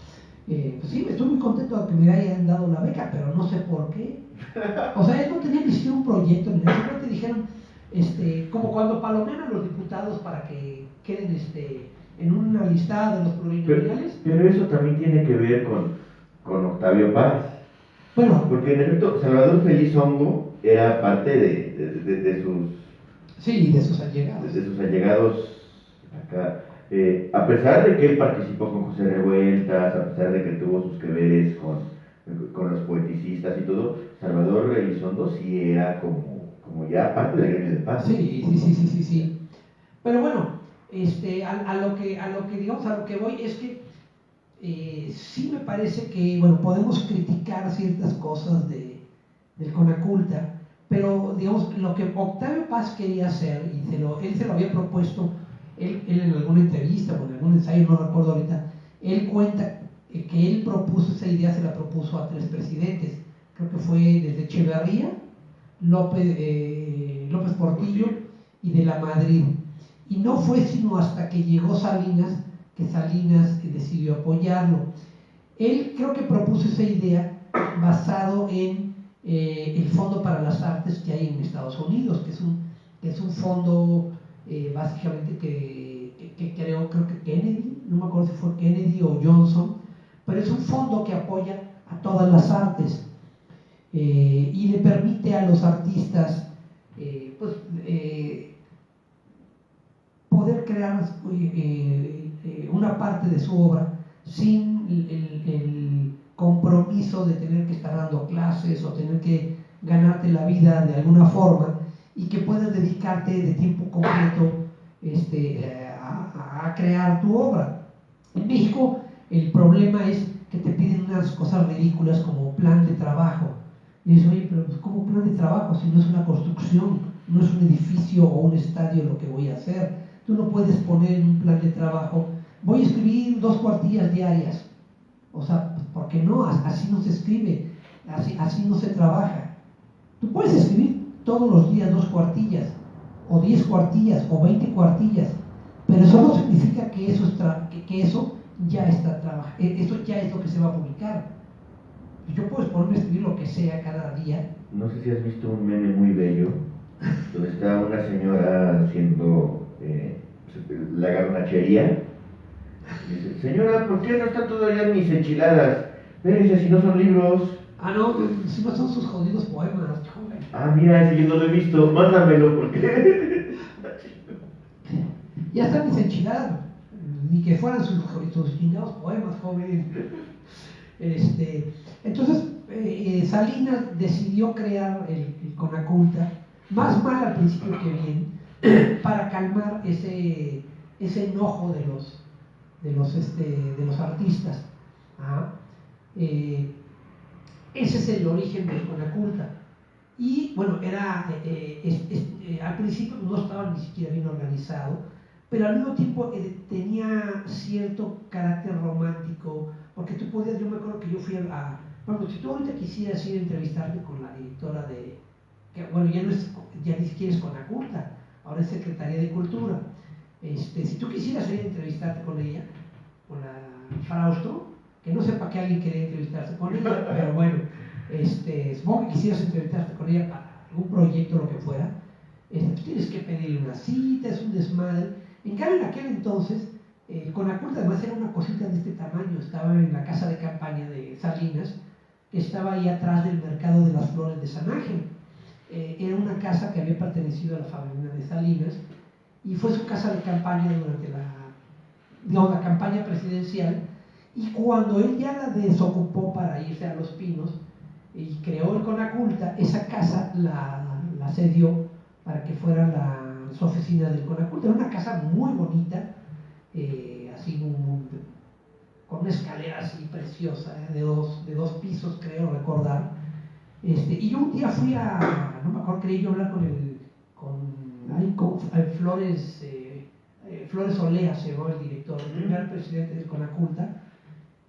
pues sí, estoy muy contento de que me hayan dado la beca, pero no sé por qué. O sea, él no tenía ni siquiera un proyecto, ni nada, simplemente dijeron, como cuando palomean a los diputados para que queden en una lista de los plurinominales. Pero eso también tiene que ver con Octavio Paz. Bueno, porque en efecto, Salvador Feliz Hongo era parte de sus... Sí, de sus allegados. De sus allegados acá. A pesar de que él participó con José Revueltas, a pesar de que tuvo sus que veres con los poeticistas y todo, Salvador Elizondo sí era como ya parte del gremio de Paz. Sí. Pero bueno, a lo que digamos, a lo que voy es que sí me parece que, bueno, podemos criticar ciertas cosas del Conaculta, pero digamos, lo que Octavio Paz quería hacer, y él se lo había propuesto, él en alguna entrevista o en algún ensayo, no recuerdo ahorita, él cuenta que él propuso esa idea, se la propuso a 3 presidentes, creo que fue desde Echeverría, López Portillo y de la Madrid. Y no fue sino hasta que llegó Salinas que Salinas decidió apoyarlo. Él creo que propuso esa idea basado en el Fondo para las Artes que hay en Estados Unidos, que es un fondo básicamente que creo que Kennedy, no me acuerdo si fue Kennedy o Johnson, pero es un fondo que apoya a todas las artes y le permite a los artistas poder crear una parte de su obra sin el compromiso de tener que estar dando clases o tener que ganarte la vida de alguna forma, y que puedas dedicarte de tiempo completo a crear tu obra. En México el problema es que te piden unas cosas ridículas como plan de trabajo. Y dices, oye, pero pues, ¿cómo plan de trabajo si no es una construcción, no es un edificio o un estadio lo que voy a hacer? Tú no puedes poner en un plan de trabajo, voy a escribir 2 cuartillas diarias. O sea, ¿por qué no? Así no se escribe, así no se trabaja. Tú puedes escribir todos los días 2 cuartillas, o 10 cuartillas, o 20 cuartillas, pero eso no significa que eso ya está trabajando, eso ya es lo que se va a publicar. Yo puedo ponerme a escribir lo que sea cada día. No sé si has visto un meme muy bello, donde está una señora haciendo la garnachería. Dice, señora, ¿por qué no está todavía mis enchiladas? Pero dice, si no son libros. No, si no son sus jodidos poemas, joven. Mira, ese yo no lo he visto, mándamelo porque... Ya están desenchiladas, ni que fueran sus chingados poemas, joven. Entonces, Salinas decidió crear el Conaculta, más mal al principio que bien, para calmar ese enojo de los artistas. Ese es el origen del Conaculta. Y bueno, al principio no estaba ni siquiera bien organizado, pero al mismo tiempo tenía cierto carácter romántico, porque tú podías, yo me acuerdo que yo fui bueno, si tú ahorita quisieras ir a entrevistarte con la directora que bueno, ya ni siquiera es Conaculta, ahora es Secretaría de Cultura. Si tú quisieras ir a entrevistarte con ella, con la Frausto, que no sepa que alguien quería entrevistarse con ella, pero bueno, supongo que quisieras entrevistarte con ella para algún proyecto, lo que fuera, pues tienes que pedirle una cita, es un desmadre. En cambio, en aquel entonces, Conaculta además era una cosita de este tamaño, estaba en la casa de campaña de Salinas, que estaba ahí atrás del mercado de las flores de San Ángel. Era una casa que había pertenecido a la familia de Salinas y fue su casa de campaña durante la campaña presidencial, y cuando él ya la desocupó para irse a Los Pinos y creó el Conaculta, esa casa la cedió para que fuera su oficina del Conaculta. Era una casa muy bonita, así con una escalera así preciosa, de dos pisos, creo recordar. Y yo un día fui no me acuerdo, quería yo hablar con Flores Olea, se llamó el director, el primer presidente del Conaculta,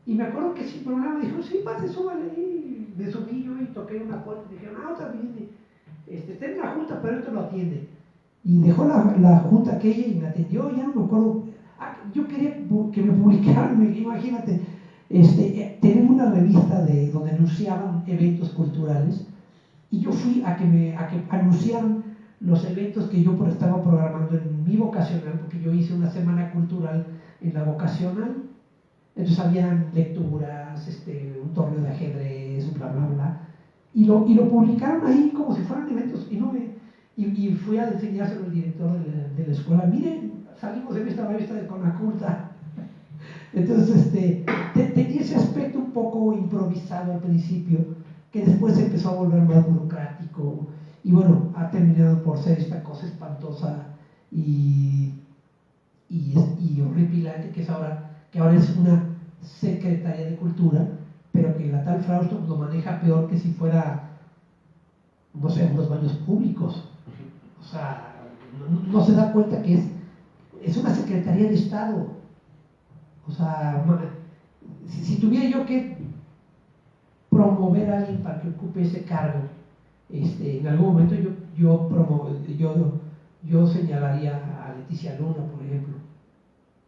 y me acuerdo que sin problema me dijo, sí, pase, súbale ahí. Me subí yo y toqué una puerta y dijeron, otra viene, está en la junta, pero esto lo atiende. Y dejó la junta aquella y me atendió, ya no me acuerdo. Yo quería que me publicaran, imagínate, tener una revista donde anunciaban eventos culturales, y yo fui a que anunciaran los eventos que yo estaba programando en mi vocacional, porque yo hice una semana cultural en la vocacional. Entonces habían lecturas, un torneo de ajedrez, bla bla bla, y lo publicaron ahí como si fueran eventos, y fui a enseñárselo al director de la escuela. Miren, salimos en esta revista de Conaculta. Entonces tenía ese aspecto un poco improvisado al principio, que después se empezó a volver más burocrático, y bueno, ha terminado por ser esta cosa espantosa y horripilante que ahora es una secretaria de Cultura, pero que la tal Frausto lo maneja peor que si fuera, no sé, unos baños públicos. O sea, no se da cuenta que es una secretaría de Estado. O sea, si tuviera yo que promover a alguien para que ocupe ese cargo, en algún momento yo señalaría a Leticia Luna, por ejemplo.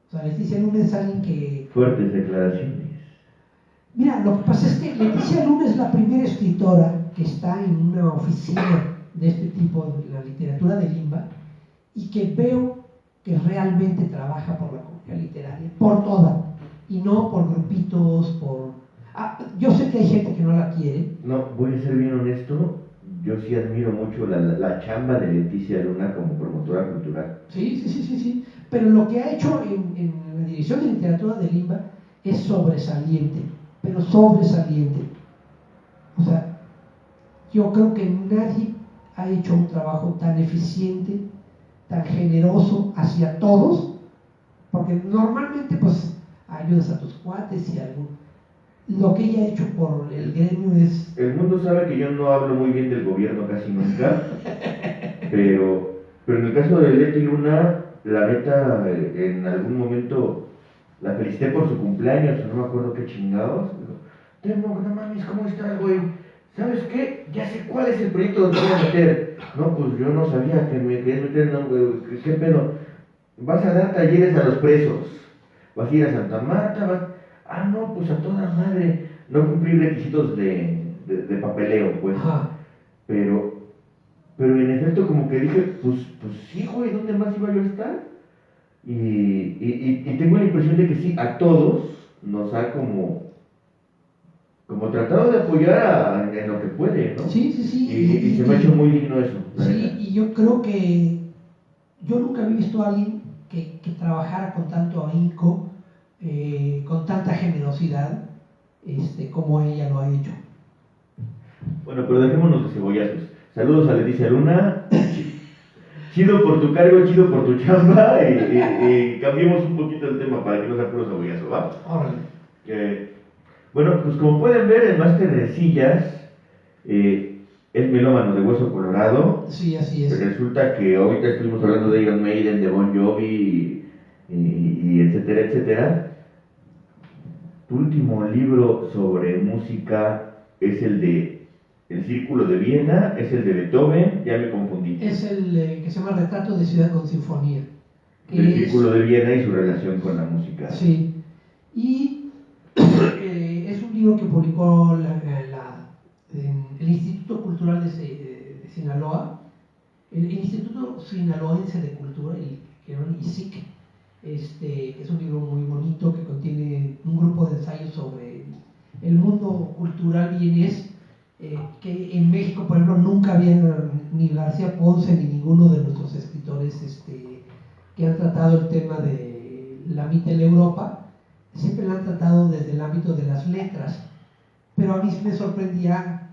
O sea, Leticia Luna es alguien que... Fuertes declaraciones. Mira, lo que pasa es que Leticia Luna es la primera escritora que está en una oficina de este tipo, de la literatura de Limba, y que veo que realmente trabaja por la comunidad literaria, por toda, y no por grupitos, yo sé que hay gente que no la quiere. No, voy a ser bien honesto, yo sí admiro mucho la chamba de Leticia Luna como promotora cultural. Sí, pero lo que ha hecho en la Dirección de Literatura de Limba es sobresaliente, pero sobresaliente. O sea, yo creo que nadie ha hecho un trabajo tan eficiente, tan generoso hacia todos, porque normalmente pues ayudas a tus cuates y algo. Lo que ella ha hecho por el gremio es... El mundo sabe que yo no hablo muy bien del gobierno casi nunca, pero en el caso de Leti Luna, la neta, en algún momento la felicité por su cumpleaños, no me acuerdo qué chingados. Temo, no mames, ¿cómo estás, güey? ¿Sabes qué? Ya sé cuál es el proyecto donde voy a meter. No, pues yo no sabía que me querías meter, no, güey, ¿qué pedo? Vas a dar talleres a los presos, vas a ir a Santa Marta, no, pues a toda madre, no cumplir requisitos de papeleo, pues. Ajá. Pero en efecto como que dije, pues sí, güey, ¿dónde más iba yo a estar? Y tengo la impresión de que sí, a todos nos ha como tratado de apoyar en lo que puede, ¿no? Sí. Y se me ha hecho muy digno eso. Sí, y yo creo que yo nunca había visto a alguien que trabajara con tanto ahínco, con tanta generosidad, como ella lo ha hecho. Bueno, pero dejémonos de cebollazos. Saludos a Leticia Luna. Chido por tu cargo, chido por tu chamba. Y cambiemos un poquito el tema para que no sea puro cebollazo, ¿va? Órale. Bueno, pues como pueden ver, el máster de sillas es melómano de hueso colorado. Sí, así es. Resulta que ahorita estuvimos hablando de Iron Maiden, de Bon Jovi y etcétera, etcétera. Tu último libro sobre música es el de El Círculo de Viena, es el de Beethoven, ya me confundí. Es el que se llama Retrato de Ciudad con Sinfonía. El Círculo de Viena y su relación con la música. Sí. Y es un libro que publicó el Instituto Cultural de Sinaloa, el Instituto Sinaloense de Cultura, que era el ISIC. Es un libro muy bonito que contiene un grupo de ensayos sobre el mundo cultural vienés, que en México, por ejemplo, nunca había ni García Ponce ni ninguno de nuestros escritores que han tratado el tema de la Mittel Europa, siempre lo han tratado desde el ámbito de las letras. Pero a mí me sorprendía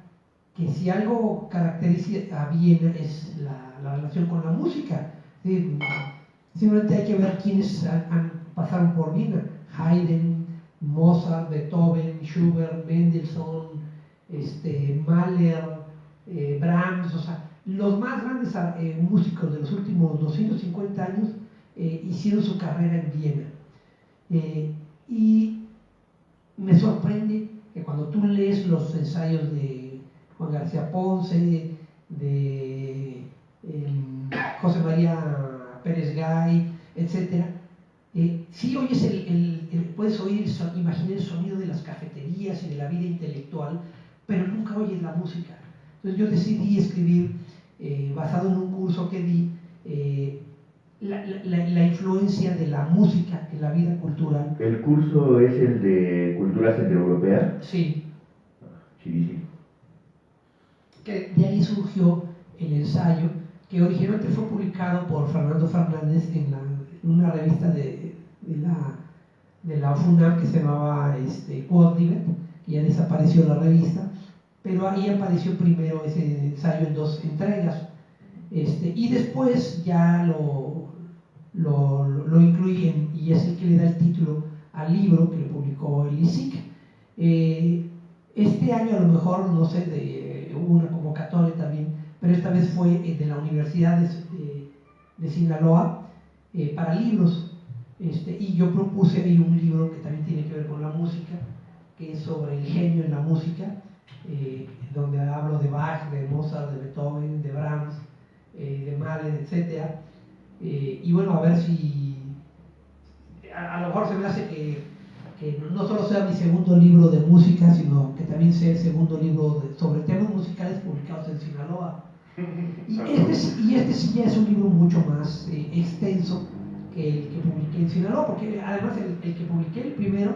que si algo caracteriza a Viena es la relación con la música. ¿Sí? Simplemente hay que ver quiénes pasaron por Viena: Haydn, Mozart, Beethoven, Schubert, Mendelssohn, Mahler, Brahms. O sea, los más grandes músicos de los últimos 250 años hicieron su carrera en Viena. Y me sorprende que cuando tú lees los ensayos de Juan García Ponce, de José María Pérez Gay, etc., sí oyes puedes oír, imaginar el sonido de las cafeterías y de la vida intelectual, pero nunca oyes la música. Entonces yo decidí escribir, basado en un curso que di, la influencia de la música en la vida cultural. ¿El curso es el de Cultura Centroeuropea? Sí. Sí. Que de ahí surgió el ensayo, que originalmente fue publicado por Fernando Fernández en una revista de la UFUNAM que se llamaba Quodlibet, que ya desapareció la revista, pero ahí apareció primero ese ensayo en 2 entregas, y después ya lo incluí y es el que le da el título al libro que publicó el ISIC. Este año a lo mejor, no sé, hubo una convocatoria también, pero esta vez fue de la Universidad de Sinaloa para libros, y yo propuse ahí un libro que también tiene que ver con la música, que es sobre el genio en la música, donde hablo de Bach, de Mozart, de Beethoven, de Brahms, de Mahler, etc. Y bueno, a ver si a lo mejor se me hace que no solo sea mi segundo libro de música, sino que también sea el segundo libro sobre temas musicales publicados en Sinaloa. Y este sí ya es un libro mucho más extenso que el que publiqué en Sinaloa, porque además el que publiqué, el primero,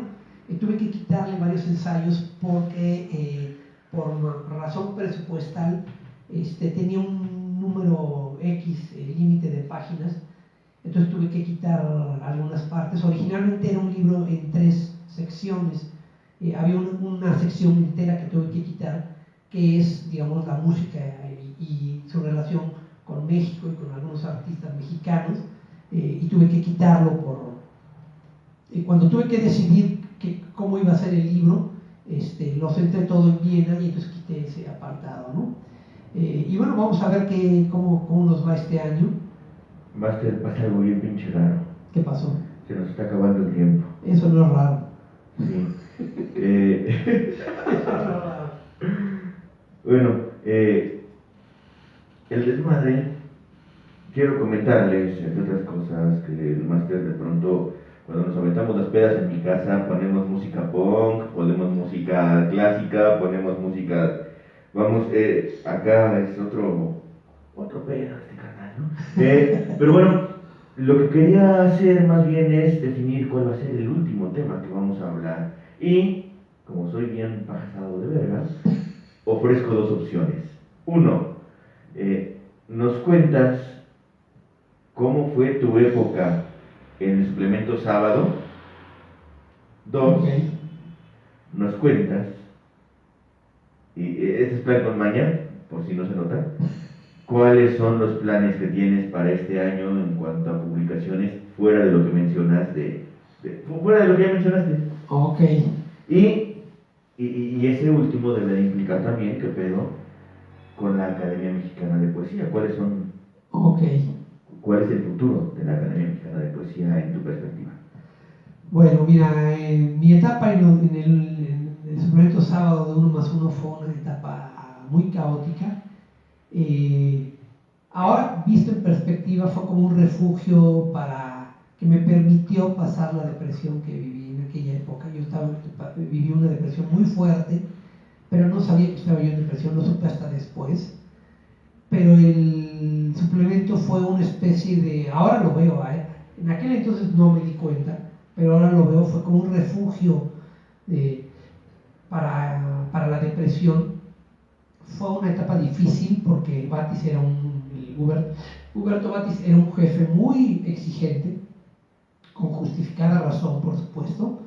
tuve que quitarle varios ensayos porque por razón presupuestal tenía un número X, límite de páginas. Entonces tuve que quitar algunas partes. Originalmente era un libro en 3 secciones. Había una sección entera que tuve que quitar, que es, digamos, la música y su relación con México y con algunos artistas mexicanos, y tuve que quitarlo cuando tuve que decidir cómo iba a ser el libro, lo centré todo en Viena y entonces quité ese apartado, ¿no? Y bueno, vamos a ver cómo nos va este año. Master, pasa algo bien pinche raro. ¿Qué pasó? Se nos está acabando el tiempo. Eso no es raro. Sí. Eso no es raro. Bueno, el desmadre, quiero comentarles, entre otras cosas, que el máster de pronto, cuando nos aventamos las pedas en mi casa, ponemos música punk, ponemos música clásica, ponemos música, vamos, acá es otro pedo carnal, ¿no? Pero bueno, lo que quería hacer más bien es definir cuál va a ser el último tema que vamos a hablar. Y, como soy bien pasado de vergas, ofrezco 2 opciones. 1, nos cuentas cómo fue tu época en el suplemento sábado. 2, Okay. nos cuentas, y este es plan con maña, por si no se nota, cuáles son los planes que tienes para este año en cuanto a publicaciones fuera de lo que mencionaste, fuera de lo que ya mencionaste. Ok. Y ese último debe implicar también qué pedo con la Academia Mexicana de Poesía. ¿Cuál es el futuro de la Academia Mexicana de Poesía en tu perspectiva? Bueno, mira, mi etapa en el suplemento sábado de 1+1 fue una etapa muy caótica. Ahora, visto en perspectiva, fue como un refugio para que me permitió pasar la depresión que viví en aquella época. Viví una depresión muy fuerte, pero no sabía que estaba yo en depresión, lo supe hasta después. Pero el suplemento fue una especie de, ahora lo veo, en aquel entonces no me di cuenta, pero ahora lo veo, fue como un refugio para la depresión. Fue una etapa difícil porque Huberto Batis era un jefe muy exigente, con justificada razón, por supuesto.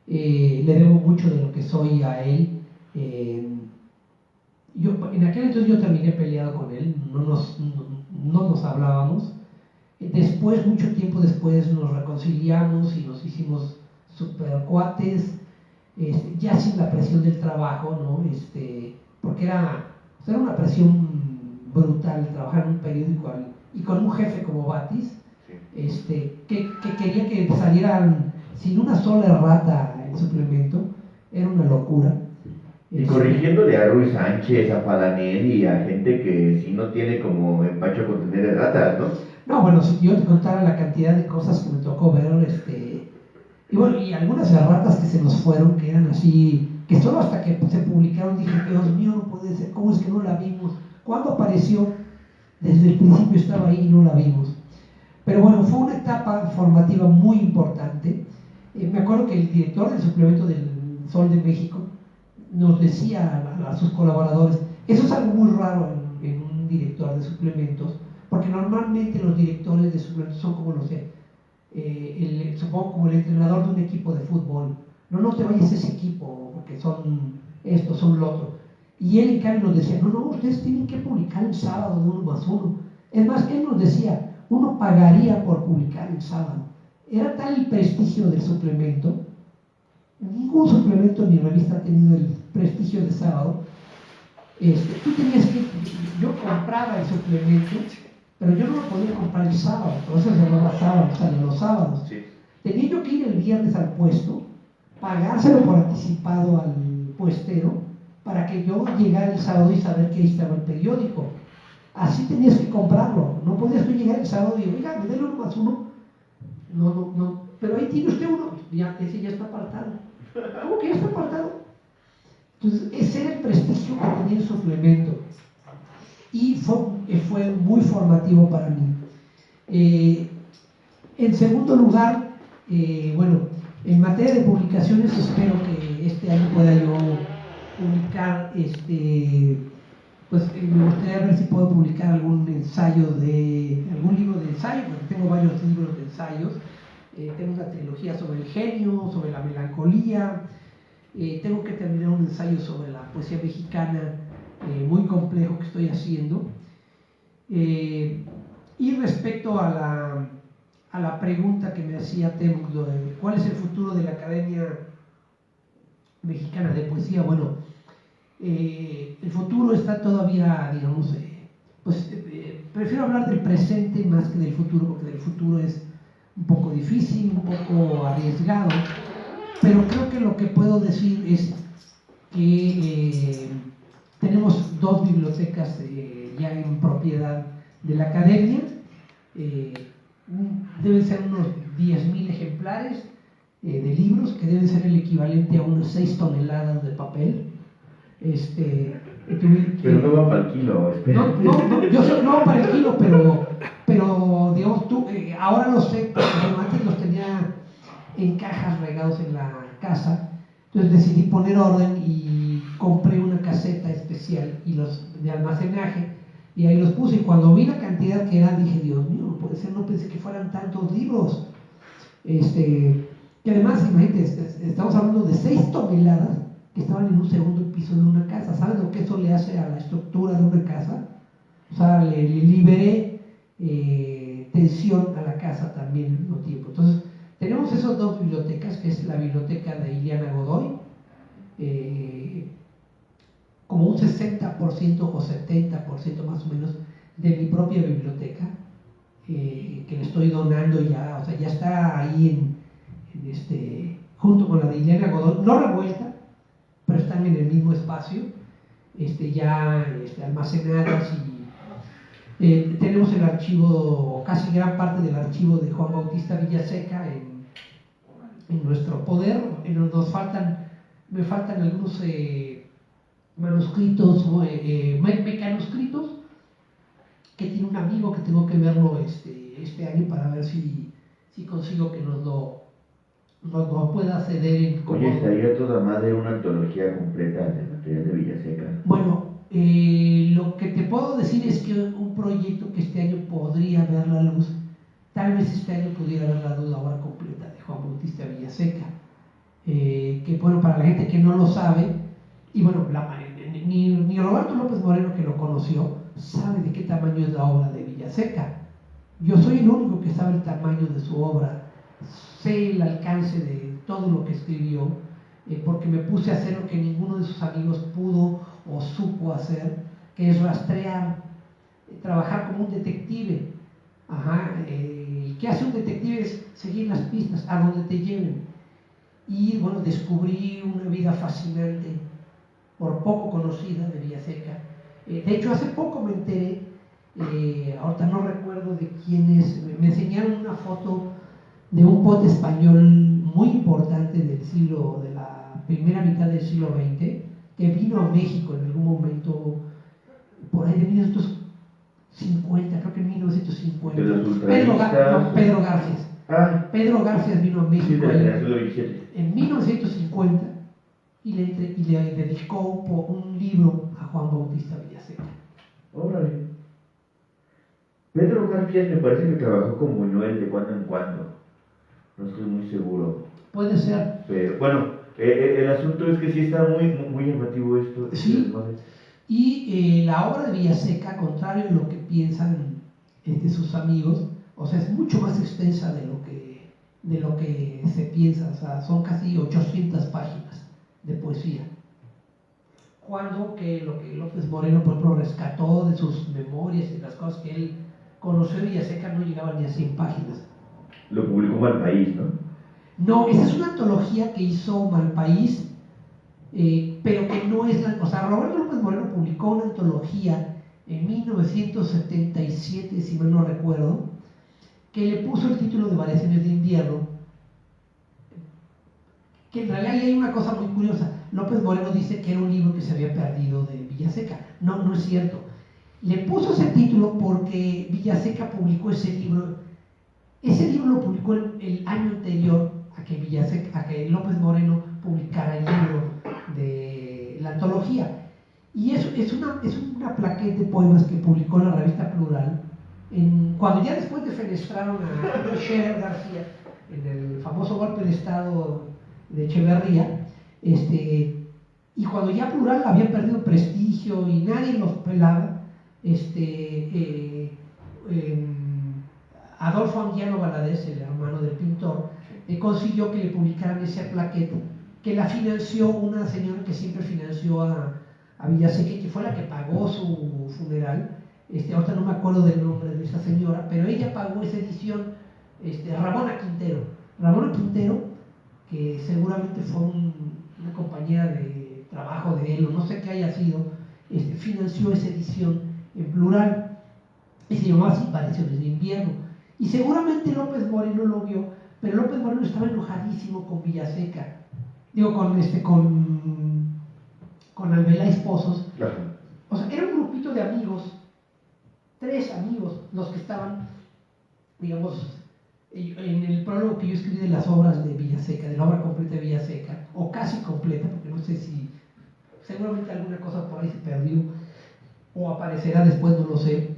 Le debo mucho de lo que soy a él. En aquel entonces yo terminé peleado con él, no nos hablábamos. Después, mucho tiempo después, nos reconciliamos y nos hicimos super cuates, ya sin la presión del trabajo, ¿no? Porque era una presión brutal trabajar en un periódico y con un jefe como Batis, que quería que salieran sin una sola errata el suplemento. Era una locura. Y corrigiéndole a Ruiz Sánchez, a Padanelli, a gente que si no tiene como empacho con tener erratas, ¿no? No, bueno, si yo te contara la cantidad de cosas que me tocó ver, y bueno, y algunas erratas que se nos fueron, que eran así, que solo hasta que se publicaron dije, Dios mío, no puede ser, ¿cómo es que no la vimos? ¿Cuándo apareció? Desde el principio estaba ahí y no la vimos. Pero bueno, fue una etapa formativa muy importante. Me acuerdo que el director del suplemento del Sol de México nos decía a sus colaboradores, eso es algo muy raro en un director de suplementos, porque normalmente los directores de suplementos son como supongo como el entrenador de un equipo de fútbol. No te vayas a ese equipo, porque son esto, son lo otro. Y él en cambio nos decía, no, ustedes tienen que publicar el sábado de 1+1. Es más, él nos decía, uno pagaría por publicar el sábado. Era tal el prestigio del suplemento. Ningún suplemento ni revista ha tenido el prestigio de sábado. Tú tenías que, yo compraba el suplemento, pero yo no lo podía comprar el sábado, por eso se llamaba sábado, salía los sábados. Sí. Tenía yo que ir el viernes al puesto, pagárselo por anticipado al puestero, para que yo llegara el sábado y saber que ahí estaba el periódico. Así tenías que comprarlo, no podías tú llegar el sábado y oiga, me den 1+1. No, pero ahí tiene usted uno, ese ya está apartado. ¿Cómo que ya está apartado? Entonces, ese era el prestigio que tenía el suplemento. Y fue muy formativo para mí. En segundo lugar, bueno, en materia de publicaciones, espero que este año pueda yo publicar, pues me gustaría ver si puedo publicar algún libro de ensayo, porque tengo varios libros de ensayos. Tengo una trilogía sobre el genio, sobre la melancolía. Tengo que terminar un ensayo sobre la poesía mexicana muy complejo que estoy haciendo. Y respecto a la pregunta que me hacía Temuc, ¿cuál es el futuro de la Academia Mexicana de Poesía? Bueno, el futuro está todavía, digamos, prefiero hablar del presente más que del futuro, porque del futuro es un poco difícil, un poco arriesgado, pero creo que lo que puedo decir es que tenemos 2 bibliotecas ya en propiedad de la Academia. Deben ser unos 10,000 ejemplares de libros, que deben ser el equivalente a unas 6 toneladas de papel. Pero no va para el kilo. No, yo sé que no va para el kilo, pero digamos tú, ahora lo sé, porque antes los tenía en cajas regados en la casa. Entonces decidí poner orden y compré una caseta especial de almacenaje, y ahí los puse. Y cuando vi la cantidad que eran, dije, Dios mío, no puede ser, no pensé que fueran tantos libros. Que además, imagínate, estamos hablando de 6 toneladas que estaban en un segundo piso de una casa. ¿Sabes lo que eso le hace a la estructura de una casa? O sea, le liberé tensión a la casa también al mismo tiempo. Entonces, tenemos esas 2 bibliotecas, que es la biblioteca de Ileana Godoy, como un 60% o 70% más o menos de mi propia biblioteca, que le estoy donando ya, o sea, ya está ahí junto con la de Ileana Godoy, no revuelta, pero están en el mismo espacio, ya almacenadas Tenemos el archivo, casi gran parte del archivo de Juan Bautista Villaseca en nuestro poder. Me faltan algunos manuscritos, mecanuscritos, que tiene un amigo que tengo que verlo este año para ver si consigo que nos lo pueda ceder. Oye, estaría toda madre una antología completa del material de Villaseca. Bueno, lo que te puedo decir es que un proyecto que este año podría ver la luz, tal vez este año pudiera ver la luz, la obra completa de Juan Bautista Villaseca, que bueno, para la gente que no lo sabe, y bueno, ni Roberto López Moreno, que lo conoció, sabe de qué tamaño es la obra de Villaseca. Yo soy el único que sabe el tamaño de su obra, sé el alcance de todo lo que escribió, porque me puse a hacer lo que ninguno de sus amigos pudo o supo hacer, que es rastrear, trabajar como un detective. ¿Qué hace un detective? Es seguir las pistas a donde te lleven. Y bueno, descubrí una vida fascinante, por poco conocida, de Villaseca. De hecho, hace poco me enteré, ahorita no recuerdo de quién es, me enseñaron una foto de un poeta español muy importante de la primera mitad del siglo XX, que vino a México en algún momento, por ahí de 1950, creo que en 1950. De los ultraístas. Pedro Garfias. Pedro Garfias vino a México Sí, de la generación del 27. en 1950 y le dedicó un libro a Juan Bautista Villaseca. Órale. Pedro Garfias me parece que trabajó con Buñuel de cuando en cuando. No estoy muy seguro. Puede ser. Pero bueno, el asunto es que sí está muy llamativo esto. Sí. Y la obra de Villaseca, contrario a lo que piensan sus amigos, o sea, es mucho más extensa de lo que se piensa. O sea, son casi 800 páginas de poesía. Cuando que lo que López Moreno, por ejemplo, rescató de sus memorias y las cosas que él conoció de Villaseca no llegaban ni a 100 páginas. Lo publicó Malpaís, ¿no? No, esa es una antología que hizo Malpaís, pero que no es o sea, Roberto López Moreno publicó una antología en 1977, si mal no recuerdo, que le puso el título de Variaciones de Invierno, que en realidad hay una cosa muy curiosa. López Moreno dice que era un libro que se había perdido de Villaseca. No es cierto. Le puso ese título porque Villaseca publicó ese libro. Ese libro lo publicó el año anterior a que López Moreno publicara el libro de la antología. Y eso es una plaqueta de poemas que publicó la revista Plural, cuando ya después defenestraron a Scherer García en el famoso golpe de Estado de Echeverría, y cuando ya Plural había perdido prestigio y nadie los pelaba, Adolfo Anguiano Valadez, el hermano del pintor, consiguió que le publicaran esa plaqueta, que la financió una señora que siempre financió a Villaseca y que fue la que pagó su funeral. Ahorita no me acuerdo del nombre de esa señora, pero ella pagó esa edición, Ramona Quintero, que seguramente fue una compañera de trabajo de él, o no sé qué haya sido, financió esa edición en Plural, y se llamaba así, Variaciones de Invierno. Y seguramente López Moreno lo vio, pero López Moreno estaba enojadísimo con Villaseca, con Arbeláez Pozos. Claro. O sea, era un grupito de amigos, 3 amigos, los que estaban, digamos, en el prólogo que yo escribí de las obras de Villaseca, de la obra completa de Villaseca, o casi completa, porque no sé si, seguramente alguna cosa por ahí se perdió, o aparecerá después, no lo sé,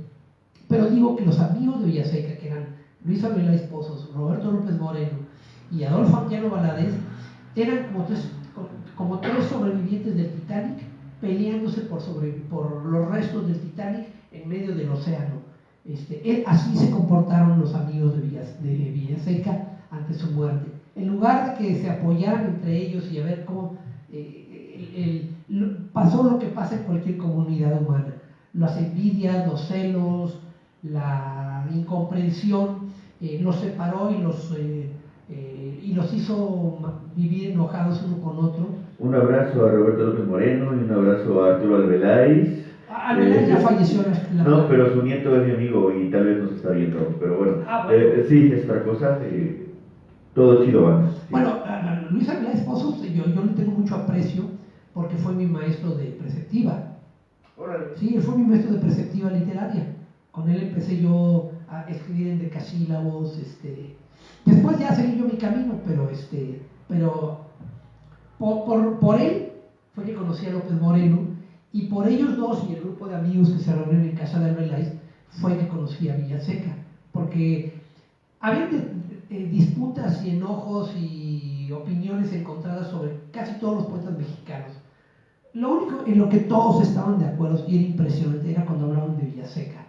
pero digo que los amigos de Villaseca, que eran Luis Arbeláez Pozos, Roberto López Moreno y Adolfo Anguiano Valadez, eran como tres sobrevivientes del Titanic, peleándose por los restos del Titanic en medio del océano. Así se comportaron los amigos de Villaseca ante su muerte. En lugar de que se apoyaran entre ellos y a ver cómo pasó lo que pasa en cualquier comunidad humana: las envidias, los celos, la incomprensión los separó y los hizo vivir enojados uno con otro. Un abrazo a Roberto López Moreno y un abrazo a Arturo Arbeláez. Arbeláez ya falleció No, pero su nieto es mi amigo y tal vez nos está viendo, pero bueno. Bueno. Sí, es otra cosa. Todo chido, va. Sí. Bueno, a Luis Arbeláez Pozos, yo le tengo mucho aprecio porque fue mi maestro de preceptiva. Sí, él fue mi maestro de preceptiva literaria. Con él empecé yo a escribir en decasílabos. Después ya seguí yo mi camino, pero por él fue que conocí a López Moreno, y por ellos dos y el grupo de amigos que se reunieron en casa de Arbeláez fue que conocí a Villaseca, porque había disputas y enojos y opiniones encontradas sobre casi todos los poetas mexicanos. Lo único en lo que todos estaban de acuerdo y era impresionante era cuando hablaban de Villaseca.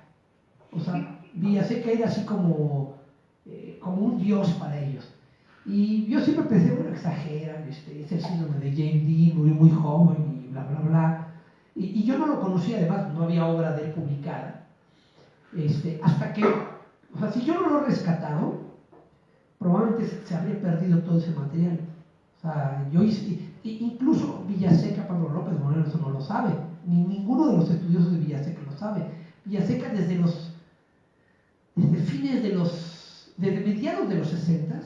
O sea, Villaseca era así como un dios para ellos. Y yo siempre pensé, bueno, exageran, es el síndrome de James Dean, murió muy joven y bla, bla, bla. Y yo no lo conocía, además, no había obra de él publicada. Hasta que, o sea, si yo no lo he rescatado, probablemente se habría perdido todo ese material. O sea, yo hice, incluso Villaseca, Pablo López Moreno, eso no lo sabe, ni ninguno de los estudiosos de Villaseca lo sabe. Villaseca desde mediados de los 60,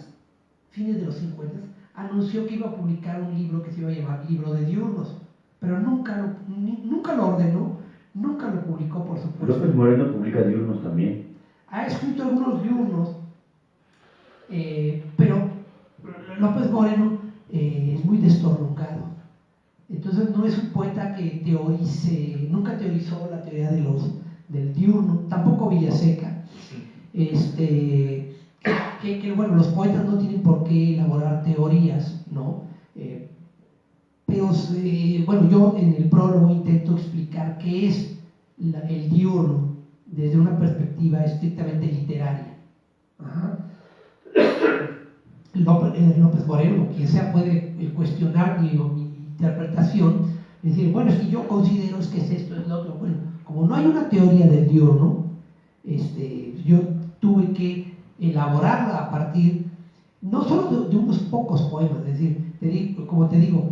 fines de los 50, anunció que iba a publicar un libro que se iba a llamar Libro de Diurnos, pero nunca lo ordenó, nunca lo publicó, por supuesto. López Moreno publica diurnos también. Ha escrito algunos diurnos, pero López Moreno es muy destornungado. Entonces no es un poeta que teorice, nunca teorizó la teoría del diurno, tampoco Villaseca. Bueno, los poetas no tienen por qué elaborar teorías, ¿no? Pero bueno, yo en el prólogo intento explicar qué es el diurno desde una perspectiva estrictamente literaria. Ajá. López Moreno, quien sea, puede cuestionar mi interpretación, decir, bueno, es que yo considero que es esto, es lo otro. Bueno, como no hay una teoría del diurno, yo tuve que elaborarla a partir no solo de unos pocos poemas, es decir, como te digo,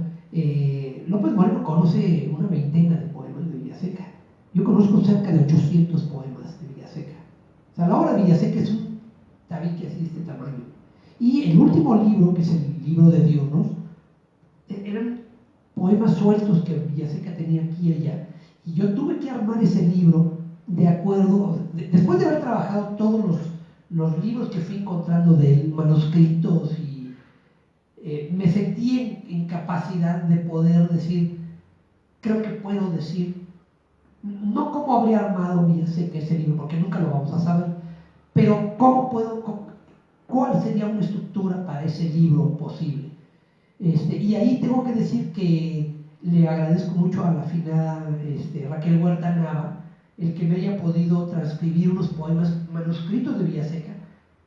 López Moreno conoce una veintena de poemas de Villaseca. Yo conozco cerca de 800 poemas de Villaseca. O sea, la obra de Villaseca es un tabique así de este tamaño. Y el último libro, que es el Libro de Diurnos, eran poemas sueltos que Villaseca tenía aquí y allá. Y yo tuve que armar ese libro de acuerdo, después de haber trabajado todos los libros que fui encontrando de él, manuscritos, y me sentí en capacidad de poder decir, creo que puedo decir, no cómo habría armado Villaseca ese libro, porque nunca lo vamos a saber, pero cuál sería una estructura para ese libro posible. Y ahí tengo que decir que le agradezco mucho a la afinada Raquel Huerta Nava el que me haya podido transcribir unos poemas manuscritos de Villaseca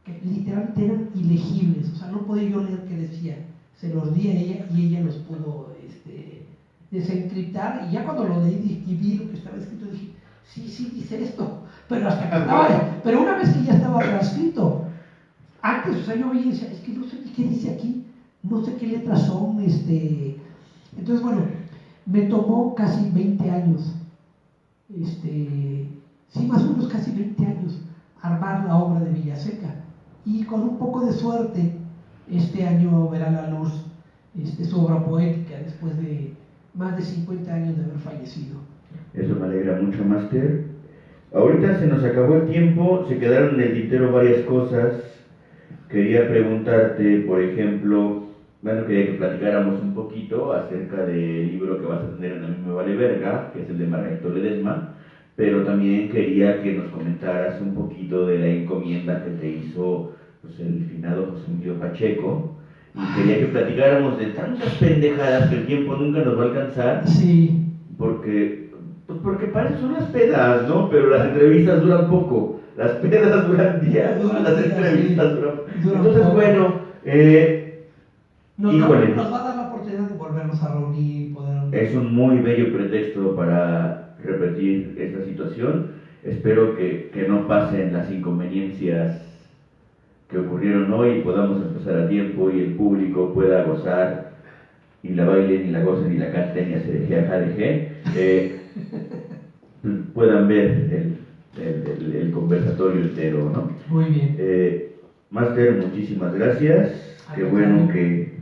que literalmente eran ilegibles, o sea, no podía yo leer qué decía, se los di a ella y ella los pudo desencriptar, y ya cuando lo leí y vi lo que estaba escrito dije, sí dice esto, pero hasta que pero una vez que ya estaba transcrito, antes, o sea, yo veía y decía, es que no sé ni qué dice aquí, no sé qué letras son, entonces bueno, me tomó casi 20 años, sí, más o menos casi 20 años, armar la obra de Villaseca, y con un poco de suerte, este año verá la luz su obra poética, después de más de 50 años de haber fallecido. Eso me alegra mucho, Máster. Ahorita se nos acabó el tiempo, se quedaron en el tintero varias cosas. Quería preguntarte, por ejemplo, bueno, quería que platicáramos un poquito acerca del libro que vas a tener en A mí me vale verga, que es el de Margarito Ledesma, pero también quería que nos comentaras un poquito de la encomienda que te hizo pues, el finado José Emilio Pacheco, y quería que platicáramos de tantas pendejadas que el tiempo nunca nos va a alcanzar, sí, porque para eso son las pedas, ¿no? Pero las entrevistas duran poco. Las pedas duran días, las entrevistas duran. Entonces, poco. Bueno, híjole. Nos va a dar la oportunidad de volvernos a reunir y poder. Es un muy bello pretexto para repetir esta situación. Espero que no pasen las inconveniencias que ocurrieron hoy y podamos empezar a tiempo y el público pueda gozar y la bailen y la gocen y la canten y hacer jadeje. puedan ver el conversatorio entero, ¿no? Muy bien. Máster, muchísimas gracias. Qué bueno que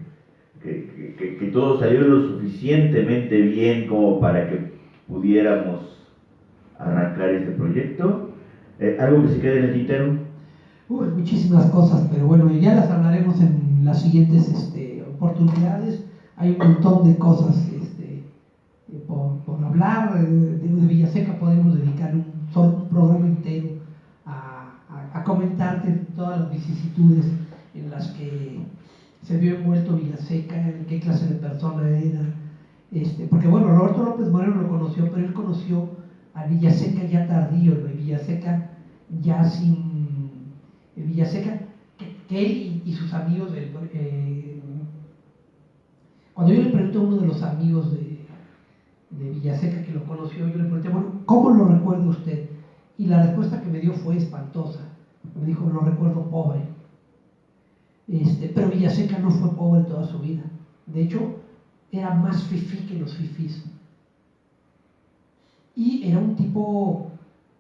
todo salió lo suficientemente bien como para que pudiéramos arrancar este proyecto. ¿Algo que se quede en el tintero? Muchísimas cosas, pero bueno, ya las hablaremos en las siguientes oportunidades. Hay un montón de cosas por hablar. De Villaseca podemos dedicar un programa entero a comentarte todas las vicisitudes en las que se vio envuelto Villaseca, en qué clase de persona era. Porque bueno, Roberto López Moreno lo conoció, pero él conoció a Villaseca ya tardío, ¿no? Villaseca ya sin... Villaseca, que él y sus amigos, cuando yo le pregunté a uno de los amigos de Villaseca que lo conoció, yo le pregunté, bueno, ¿cómo lo recuerda usted? Y la respuesta que me dio fue espantosa. Me dijo, lo recuerdo pobre. Pero Villaseca no fue pobre toda su vida. De hecho, era más fifí que los fifís. Y era un tipo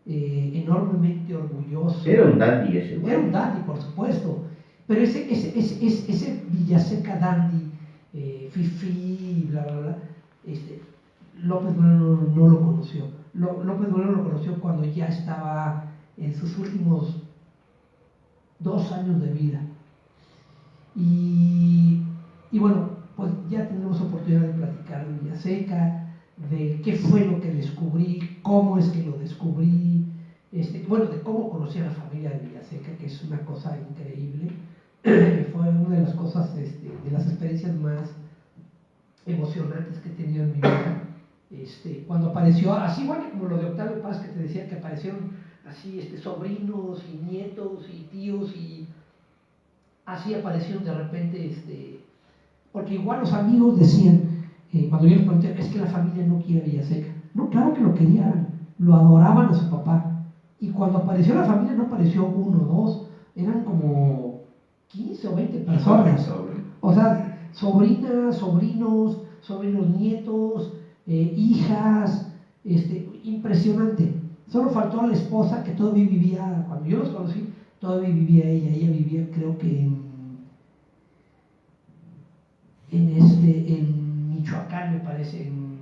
enormemente orgulloso. Era un dandy ese güey. Era un dandy, por supuesto. Pero ese Villaseca dandy, fifí, bla, bla, bla, López Moreno no lo conoció. López Moreno lo conoció cuando ya estaba en sus últimos 2 años de vida. Y bueno, pues ya tenemos oportunidad de platicar de Villaseca, de qué fue lo que descubrí, cómo es que lo descubrí, bueno, de cómo conocí a la familia de Villaseca, que es una cosa increíble. Fue una de las cosas, de las experiencias más emocionantes que he tenido en mi vida. Cuando apareció, así igual que como lo de Octavio Paz, que te decía que aparecieron así sobrinos y nietos y tíos, y así aparecieron de repente, porque igual los amigos decían, cuando yo les pregunté, es que la familia no quiere a Villaseca. No, claro que lo querían, lo adoraban a su papá. Y cuando apareció la familia no apareció 1 o 2, eran como 15 o 20 personas. O sea, sobrinas, sobrinos nietos, hijas, impresionante. Solo faltó la esposa, que todavía vivía, cuando yo los conocí, todavía vivía ella vivía, creo que en Michoacán, me parece, en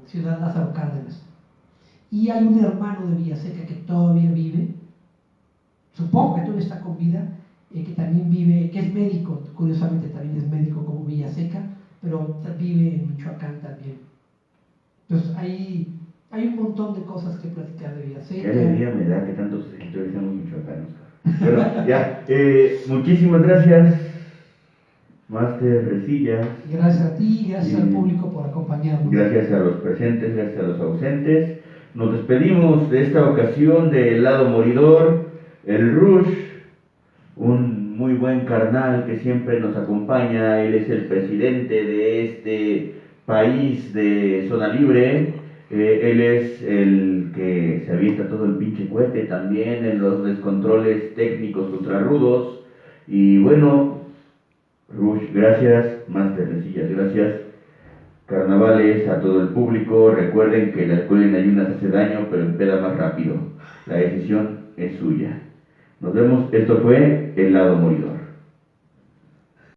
Ciudad Lázaro Cárdenas. Y hay un hermano de Villaseca que todavía vive, supongo que todavía está con vida, que también vive, que es médico, curiosamente también es médico como Villaseca, pero vive en Michoacán también. Entonces hay un montón de cosas que platicar de Villaseca. Qué alegría me da que tantos escritores seamos michoacanos. Bueno, ya, muchísimas gracias, Máster Resillas. Gracias a ti, gracias al público por acompañarnos. Gracias a los presentes, gracias a los ausentes. Nos despedimos de esta ocasión del lado moridor, el Rush, un muy buen carnal que siempre nos acompaña. Él es el presidente de este país de zona libre. Él es el que se avienta todo el pinche cohete también en los descontroles técnicos ultrarrudos. Y bueno, Rush, gracias. Máster Resillas, gracias. Carnavales a todo el público. Recuerden que la alcohol en ayunas hace daño, pero empeda más rápido. La decisión es suya. Nos vemos. Esto fue El Lado Moridor.